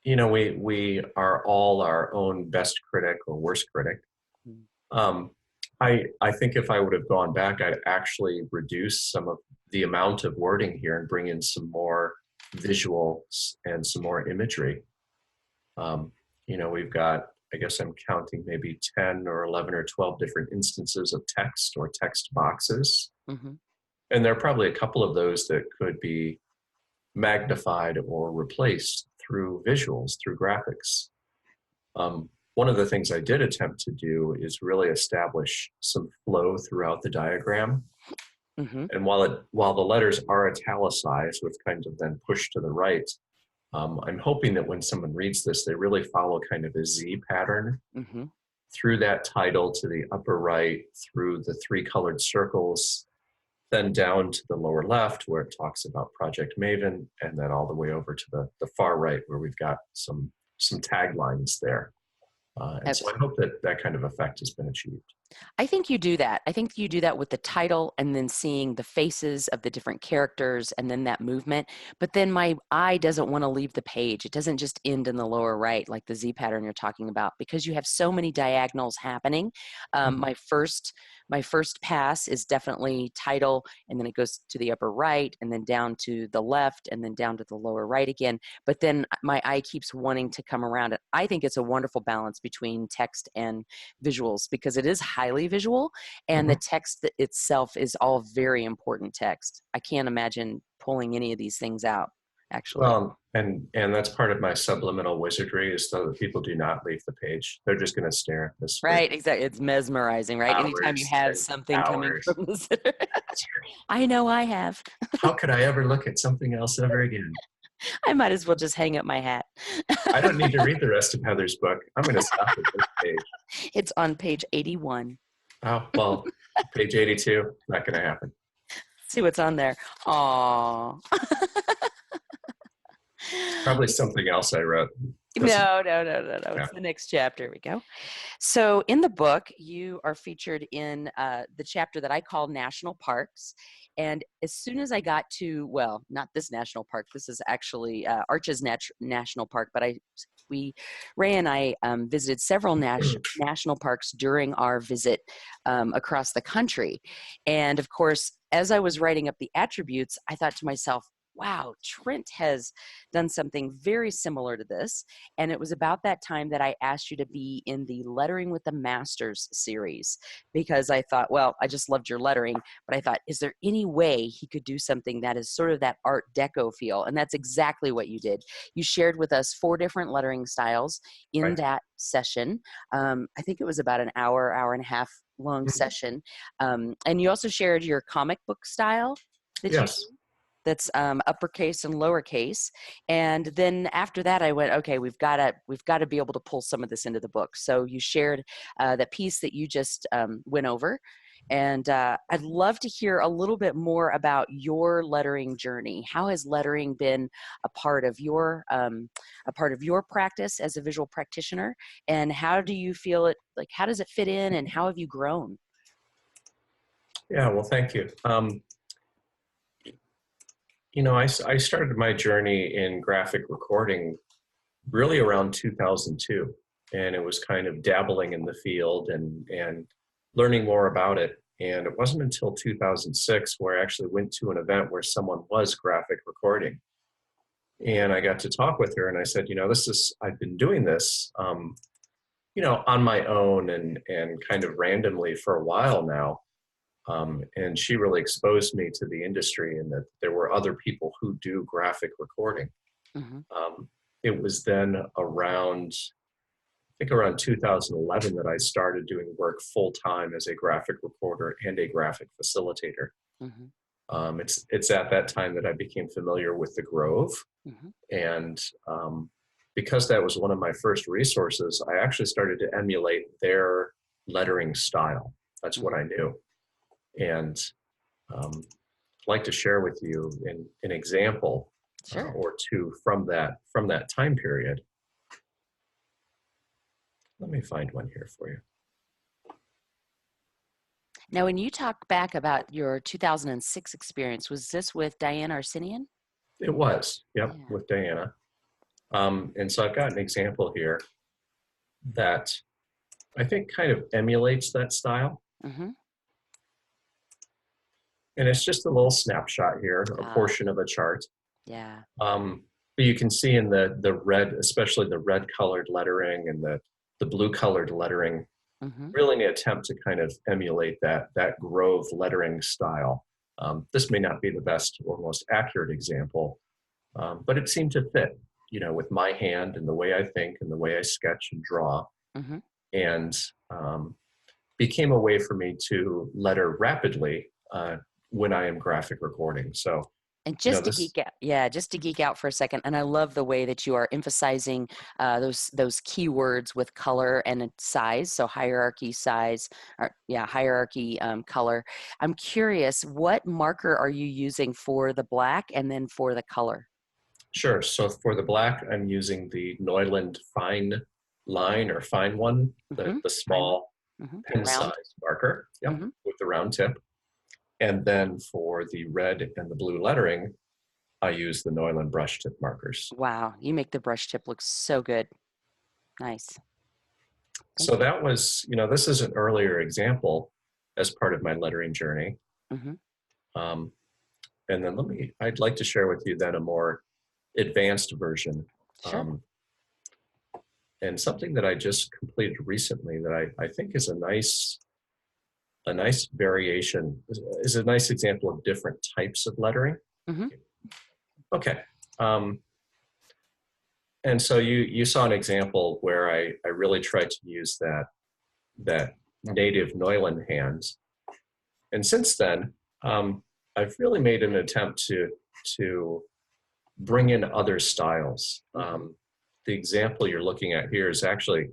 we are all our own best critic or worst critic. I think if I would have gone back, I'd actually reduce some of the amount of wording here and bring in some more visuals and some more imagery. We've got, I guess I'm counting maybe 10 or 11 or 12 different instances of text or text boxes. And there are probably a couple of those that could be magnified or replaced through visuals, through graphics. One of the things I did attempt to do is really establish some flow throughout the diagram. And while the letters are italicized, with kind of then pushed to the right, I'm hoping that when someone reads this, they really follow kind of a Z pattern through that title to the upper right, through the 3 colored circles, then down to the lower left where it talks about Project Maven, and then all the way over to the far right where we've got some taglines there. And so I hope that kind of effect has been achieved. I think you do that. I think you do that with the title and then seeing the faces of the different characters and then that movement. But then my eye doesn't want to leave the page. It doesn't just end in the lower right, like the Z pattern you're talking about, because you have so many diagonals happening. My first pass is definitely title, and then it goes to the upper right, and then down to the left, and then down to the lower right again. But then my eye keeps wanting to come around it. I think it's a wonderful balance between text and visuals, because it is highly visual, and the text itself is all very important text. I can't imagine pulling any of these things out, actually. Well, and that's part of my subliminal wizardry, is so that people do not leave the page. They're just going to stare at this. Right, exactly. It's mesmerizing, right? Anytime you have something coming from the center. I know I have. How could I ever look at something else ever again? I might as well just hang up my hat. I don't need to read the rest of Heather's book. I'm going to stop at this page. It's on page 81. Oh, well, page 82, not going to happen. See what's on there. Aww. Probably something else I wrote. No. It's the next chapter. Here we go. So in the book, you are featured in the chapter that I call National Parks. And as soon as I got to, well, not this national park, this is actually Arches National Park, but Ray and I visited several national parks during our visit across the country. And of course, as I was writing up the attributes, I thought to myself, wow, Trent has done something very similar to this. And it was about that time that I asked you to be in the Lettering with the Masters series, because I thought, well, I just loved your lettering, but I thought, is there any way he could do something that is sort of that Art Deco feel? And that's exactly what you did. You shared with us 4 different lettering styles in that session. I think it was about an hour and a half long session. And you also shared your comic book style that you do. that's uppercase and lowercase. And then after that, I went, okay, we've got to be able to pull some of this into the book. So you shared that piece that you just went over. And I'd love to hear a little bit more about your lettering journey. How has lettering been a part of your practice as a visual practitioner? And how do you feel it, like, how does it fit in, and how have you grown? Yeah, well, thank you. I started my journey in graphic recording really around 2002, and it was kind of dabbling in the field and learning more about it. And it wasn't until 2006 where I actually went to an event where someone was graphic recording. And I got to talk with her, and I said, I've been doing this, on my own and kind of randomly for a while now. And she really exposed me to the industry, and that there were other people who do graphic recording. Mm-hmm. It was then around 2011 that I started doing work full-time as a graphic recorder and a graphic facilitator. Mm-hmm. It's at that time that I became familiar with the Grove. Mm-hmm. And because that was one of my first resources, I actually started to emulate their lettering style. That's what I knew. And I'd like to share with you an example or two from that time period. Let me find one here for you. Now, when you talk back about your 2006 experience, was this with Diana Arsenian? It was, yep, yeah. With Diana. And so I've got an example here that I think kind of emulates that style. Mm-hmm. And it's just a little snapshot here, a portion of a chart. Yeah. But you can see in the red, especially the red colored lettering and the blue colored lettering, mm-hmm. really an attempt to kind of emulate that Grove lettering style. This may not be the best or most accurate example, but it seemed to fit, with my hand and the way I think and the way I sketch and draw. Mm-hmm. And became a way for me to letter rapidly when I am graphic recording. So, and just to geek out for a second, and I love the way that you are emphasizing those keywords with color and size. So hierarchy, size, hierarchy, color. I'm curious, what marker are you using for the black and then for the color? Sure. So for the black, I'm using the Neuland FineOne or FineOne, mm-hmm. the small mm-hmm. pen-sized marker, mm-hmm. with the round tip. And then for the red and the blue lettering, I use the Neuland brush tip markers. Wow, you make the brush tip look so good. Nice. So that was, this is an earlier example as part of my lettering journey. Mm-hmm. And then I'd like to share with you then a more advanced version. Sure. And something that I just completed recently that I think is a nice variation, is a nice example of different types of lettering. Mm-hmm. Okay. And so you saw an example where I really tried to use that native Neuland hand. And since then, I've really made an attempt to bring in other styles. The example you're looking at here is actually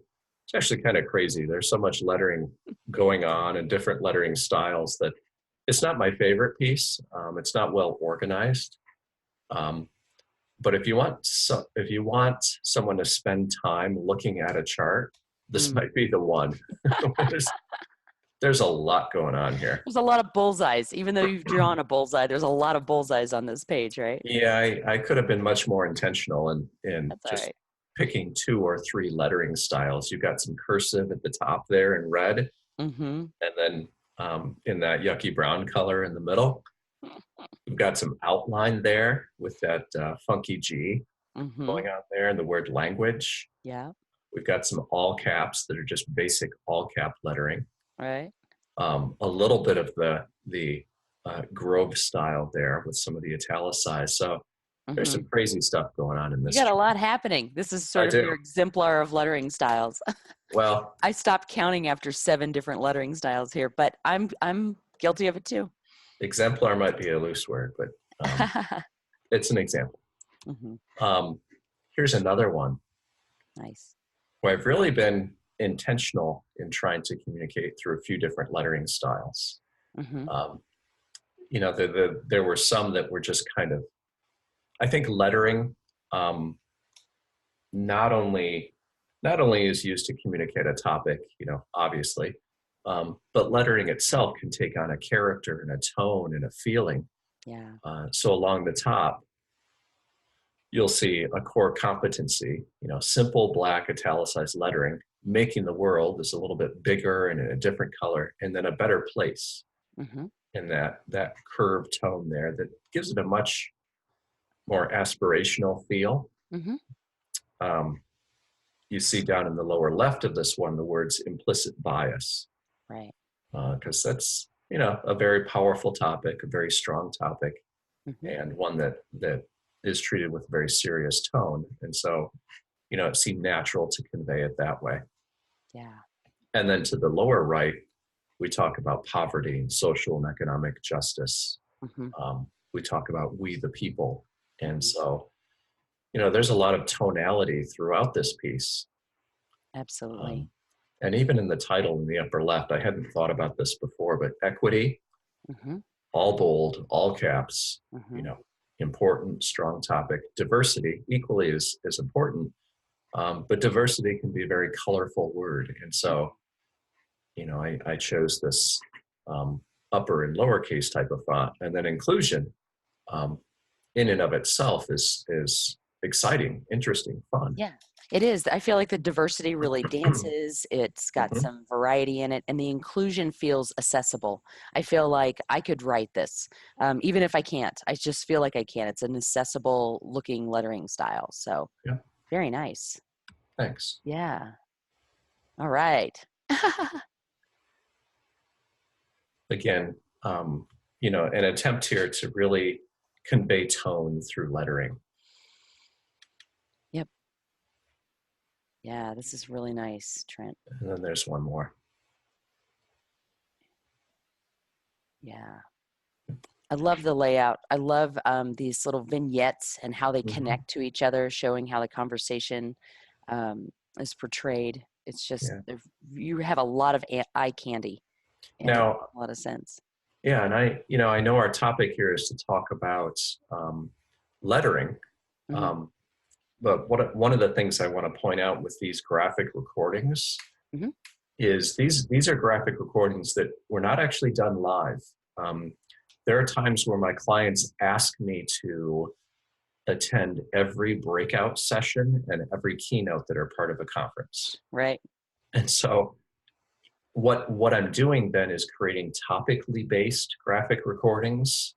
kind of crazy. There's so much lettering going on and different lettering styles that it's not my favorite piece. It's not well organized. But if you want someone to spend time looking at a chart, this might be the one. There's a lot going on here. There's a lot of bullseyes. Even though you've drawn a bullseye, there's a lot of bullseyes on this page, right? Yeah, I could have been much more intentional in That's just right. picking 2 or 3 lettering styles. You've got some cursive at the top there in red, mm-hmm. and then in that yucky brown color in the middle. We've got some outline there with that funky G mm-hmm. going on there and the word language. Yeah. We've got some all caps that are just basic all cap lettering. Right. A little bit of the Grove style there with some of the italicized. So there's some crazy stuff going on in this. You got a lot happening. This is sort of your exemplar of lettering styles. Well, I stopped counting after 7 different lettering styles here, but I'm guilty of it too. Exemplar might be a loose word, but It's an example. Here's another one. Nice. Where I've really been intentional in trying to communicate through a few different lettering styles. You know, there were some that were just kind of, I think lettering not only is used to communicate a topic, you know, obviously, but lettering itself can take on a character and a tone and a feeling. Yeah. So along the top, you'll see a core competency, you know, simple black italicized lettering, making the world is a little bit bigger and in a different color, and then a better place. And that curved tone there that gives it a much more aspirational feel. You see down in the lower left of this one, the words implicit bias. Right. Because that's, you know, a very powerful topic, a very strong topic, and one that is treated with a very serious tone. And so, you know, it seemed natural to convey it that way. Yeah. And then to the lower right, we talk about poverty and social and economic justice. We talk about we the people. And so, you know, there's a lot of tonality throughout this piece. Absolutely. And even in the title in the upper left, I hadn't thought about this before, but equity, all bold, all caps, you know, important, strong topic. Diversity equally is important, but diversity can be a very colorful word. And so, you know, I chose this upper and lowercase type of font. And then inclusion in and of itself is exciting, interesting, fun. Yeah, it is. I feel like the diversity really dances. It's got some variety in it, and the inclusion feels accessible. I feel like I could write this, even if I can't. I just feel like I can. It's an accessible looking lettering style. So very nice. Thanks. Yeah. All right. Again, you know, an attempt here to really convey tone through lettering. Yep. Yeah, this is really nice, Trent. And then there's one more. Yeah. I love the layout. I love these little vignettes and how they connect to each other, showing how the conversation is portrayed. It's just, you have a lot of eye candy. Now, a lot of sense. Yeah, and I know our topic here is to talk about lettering, but one of the things I want to point out with these graphic recordings is these are graphic recordings that were not actually done live. There are times where my clients ask me to attend every breakout session and every keynote that are part of a conference. Right. And so what I'm doing then is creating topically based graphic recordings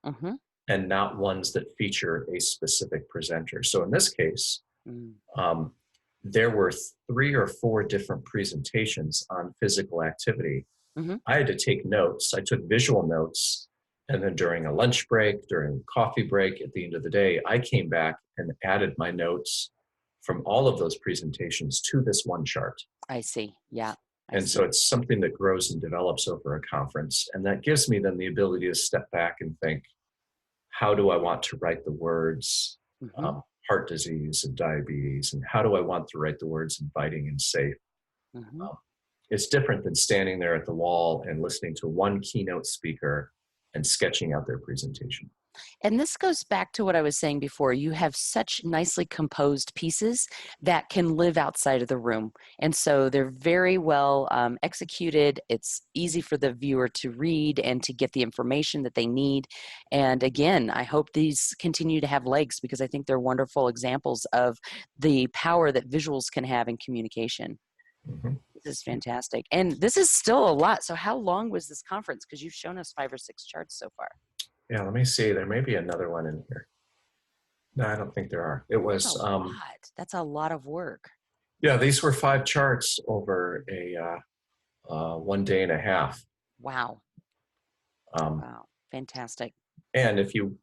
and not ones that feature a specific presenter. So in this case, there were 3 or 4 different presentations on physical activity. I had to take notes. I took visual notes. And then during a lunch break, during a coffee break, at the end of the day, I came back and added my notes from all of those presentations to this one chart. I see. Yeah. And so it's something that grows and develops over a conference. And that gives me then the ability to step back and think, how do I want to write the words heart disease and diabetes? And how do I want to write the words inviting and safe? It's different than standing there at the wall and listening to one keynote speaker and sketching out their presentation. And this goes back to what I was saying before. You have such nicely composed pieces that can live outside of the room. And so they're very well executed. It's easy for the viewer to read and to get the information that they need. And again, I hope these continue to have legs because I think they're wonderful examples of the power that visuals can have in communication. This is fantastic. And this is still a lot. So how long was this conference? Because you've shown us 5 or 6 charts so far. Yeah, let me see. There may be another one in here. No, I don't think there are. It was That's a lot. That's a lot of work. Yeah, these were 5 charts over a 1 day and a half. Wow. Wow, fantastic. And if you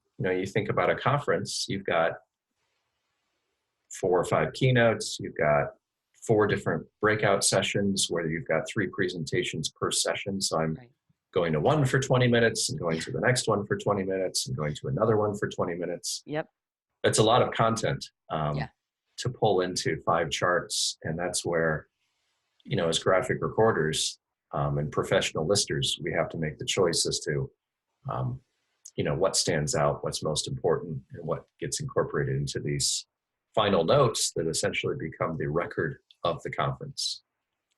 think about a conference, you've got 4 or 5 keynotes, you've got 4 different breakout sessions where you've got 3 presentations per session. So I'm going to one for 20 minutes and going to the next one for 20 minutes and going to another one for 20 minutes. Yep. It's a lot of content to pull into 5 charts. And that's where, as graphic recorders and professional listers, we have to make the choice as to, what stands out, what's most important, and what gets incorporated into these final notes that essentially become the record of the conference.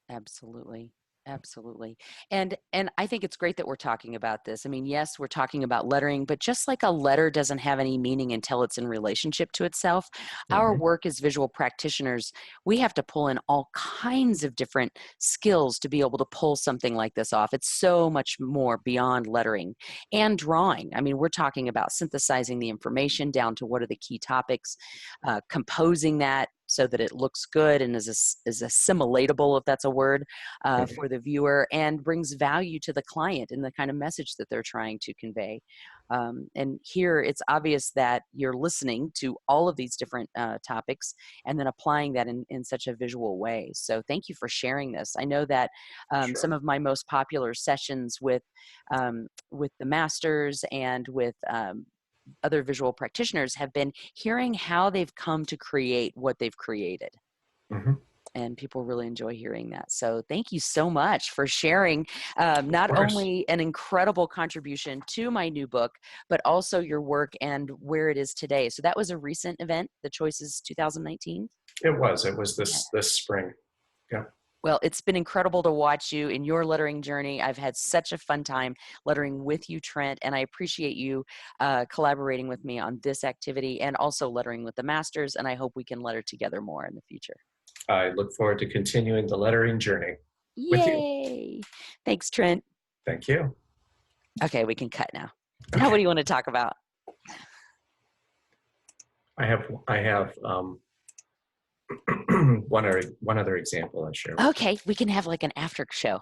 Absolutely. Absolutely. And I think it's great that we're talking about this. I mean, yes, we're talking about lettering, but just like a letter doesn't have any meaning until it's in relationship to itself, our work as visual practitioners, we have to pull in all kinds of different skills to be able to pull something like this off. It's so much more beyond lettering and drawing. I mean, we're talking about synthesizing the information down to what are the key topics, composing that so that it looks good and is assimilatable, if that's a word, for the viewer, and brings value to the client in the kind of message that they're trying to convey. And here it's obvious that you're listening to all of these different topics and then applying that in such a visual way. So thank you for sharing this. I know that some of my most popular sessions with the masters and with other visual practitioners have been hearing how they've come to create what they've created. And people really enjoy hearing that. So thank you so much for sharing not only an incredible contribution to my new book, but also your work and where it is today. So that was a recent event, the Choices 2019? It was this spring. Yeah. Well, it's been incredible to watch you in your lettering journey. I've had such a fun time lettering with you, Trent, and I appreciate you collaborating with me on this activity and also lettering with the masters, and I hope we can letter together more in the future. I look forward to continuing the lettering journey with you. Yay! Thanks, Trent. Thank you. Okay, we can cut now. Now, what do you want to talk about? I have one other example I'll share. Okay, we can have like an after show.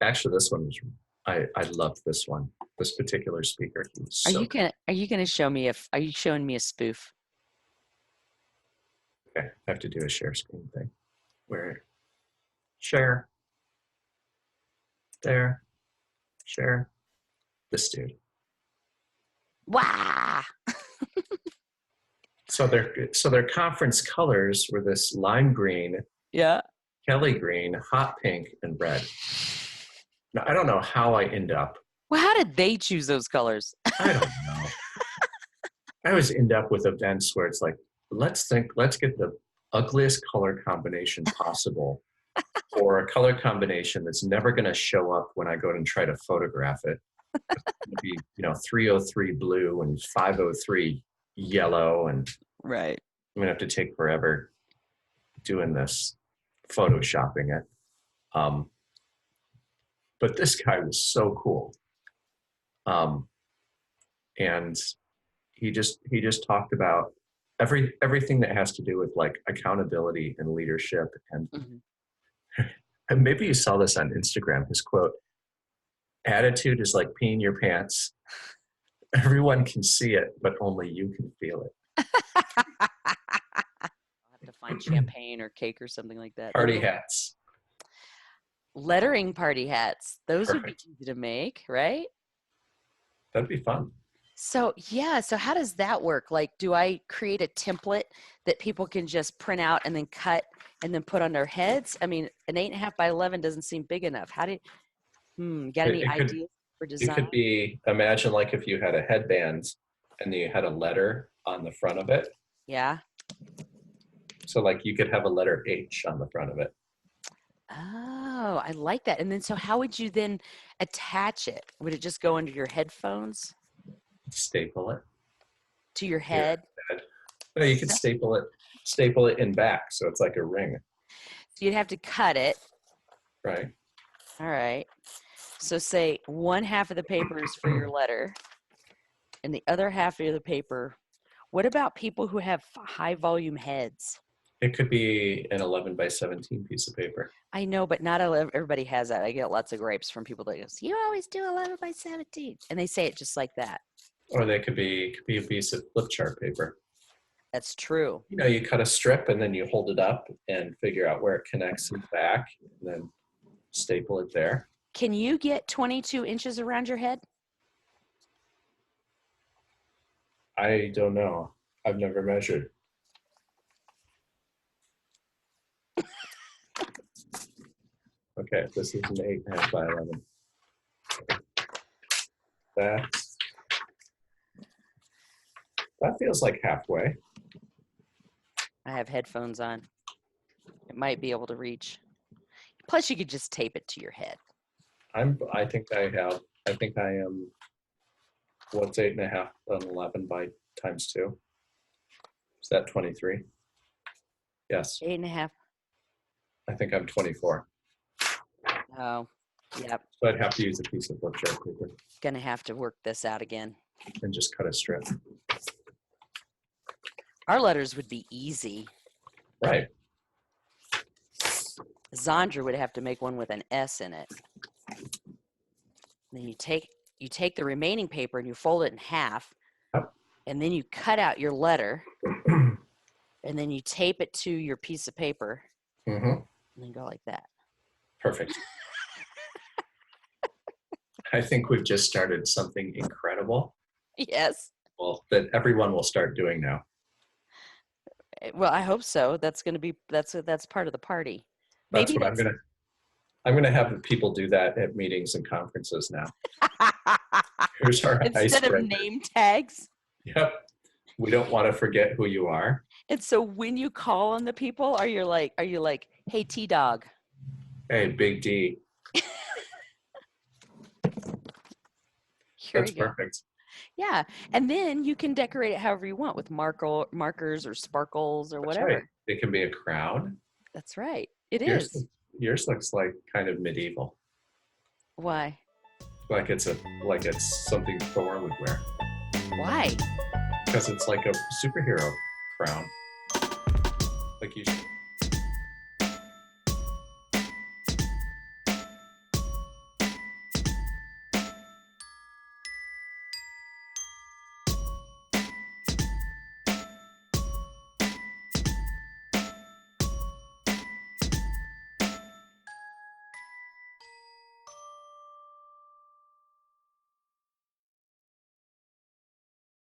Actually, this one was I love this one. This particular speaker. Are you gonna show me are you showing me a spoof? Okay, I have to do a share screen thing. Where share there, share this dude. Wow. So their conference colors were this lime green, Kelly green, hot pink, and red. Now I don't know how I end up. Well, how did they choose those colors? I don't know. I always end up with events where it's like, let's get the ugliest color combination possible, or a color combination that's never going to show up when I go and try to photograph it. It's going to be 303 blue and 503 yellow, and right. I'm gonna have to take forever doing this, photoshopping it. But this guy was so cool, and he just talked about everything that has to do with like accountability and leadership, and and maybe you saw this on Instagram. His quote: "Attitude is like peeing your pants. Everyone can see it, but only you can feel it." I'll have to find champagne or cake or something like that. Party hats. Lettering party hats. Those Perfect. would be easy to make, right? That'd be fun. So so how does that work? Like, do I create a template that people can just print out and then cut and then put on their heads? I mean, an 8.5 by 11 doesn't seem big enough. How did, got any ideas for design? It could be, imagine like if you had a headband and you had a letter on the front of it. Yeah. So like you could have a letter H on the front of it. Oh, I like that. And then, so how would you then attach it? Would it just go under your headphones? Staple it. To your head? No, you could staple it in back. So it's like a ring. So you'd have to cut it. Right. All right. So say one half of the paper is for your letter and the other half of the paper. What about people who have high volume heads? It could be an 11 by 17 piece of paper. I know, but not everybody has that. I get lots of gripes from people that go, "You always do 11 by 17." And they say it just like that. Or they could be a piece of flip chart paper. That's true. You cut a strip and then you hold it up and figure out where it connects in the back and then staple it there. can you get 22 inches around your head? I don't know. I've never measured. Okay, this is an 8.5 by 11. That feels like halfway. I have headphones on. It might be able to reach. Plus, you could just tape it to your head. I think I am, what's 8.5 on 11 by times 2? Is that 23? Yes. 8.5. I think I'm 24. Oh, yep. So I'd have to use a piece of bookshelf paper Gonna have to work this out again. and just cut a strip. Our letters would be easy. Right. Sandra would have to make one with an S in it. Then you take the remaining paper and you fold it in half, Yep. and then you cut out your letter, and then you tape it to your piece of paper, Mm-hmm. and then go like that. Perfect. I think we've just started something incredible. Yes. Well, that everyone will start doing now. Well, I hope so. That's going to be that's part of the party. That's Maybe what I'm gonna have people do that at meetings and conferences now. Here's our instead of icebreaker. name tags. Yep. We don't want to forget who you are. And so when you call on the people, are you like, hey, T-Dog? Hey, Big D. Here That's we go. perfect. Yeah, and then you can decorate it however you want with markers or sparkles or That's whatever. right. It can be a crown. That's right. It is. Yours looks like kind of medieval. Why? Like it's something Thor would wear. Why? Because it's like a superhero crown. Like you should.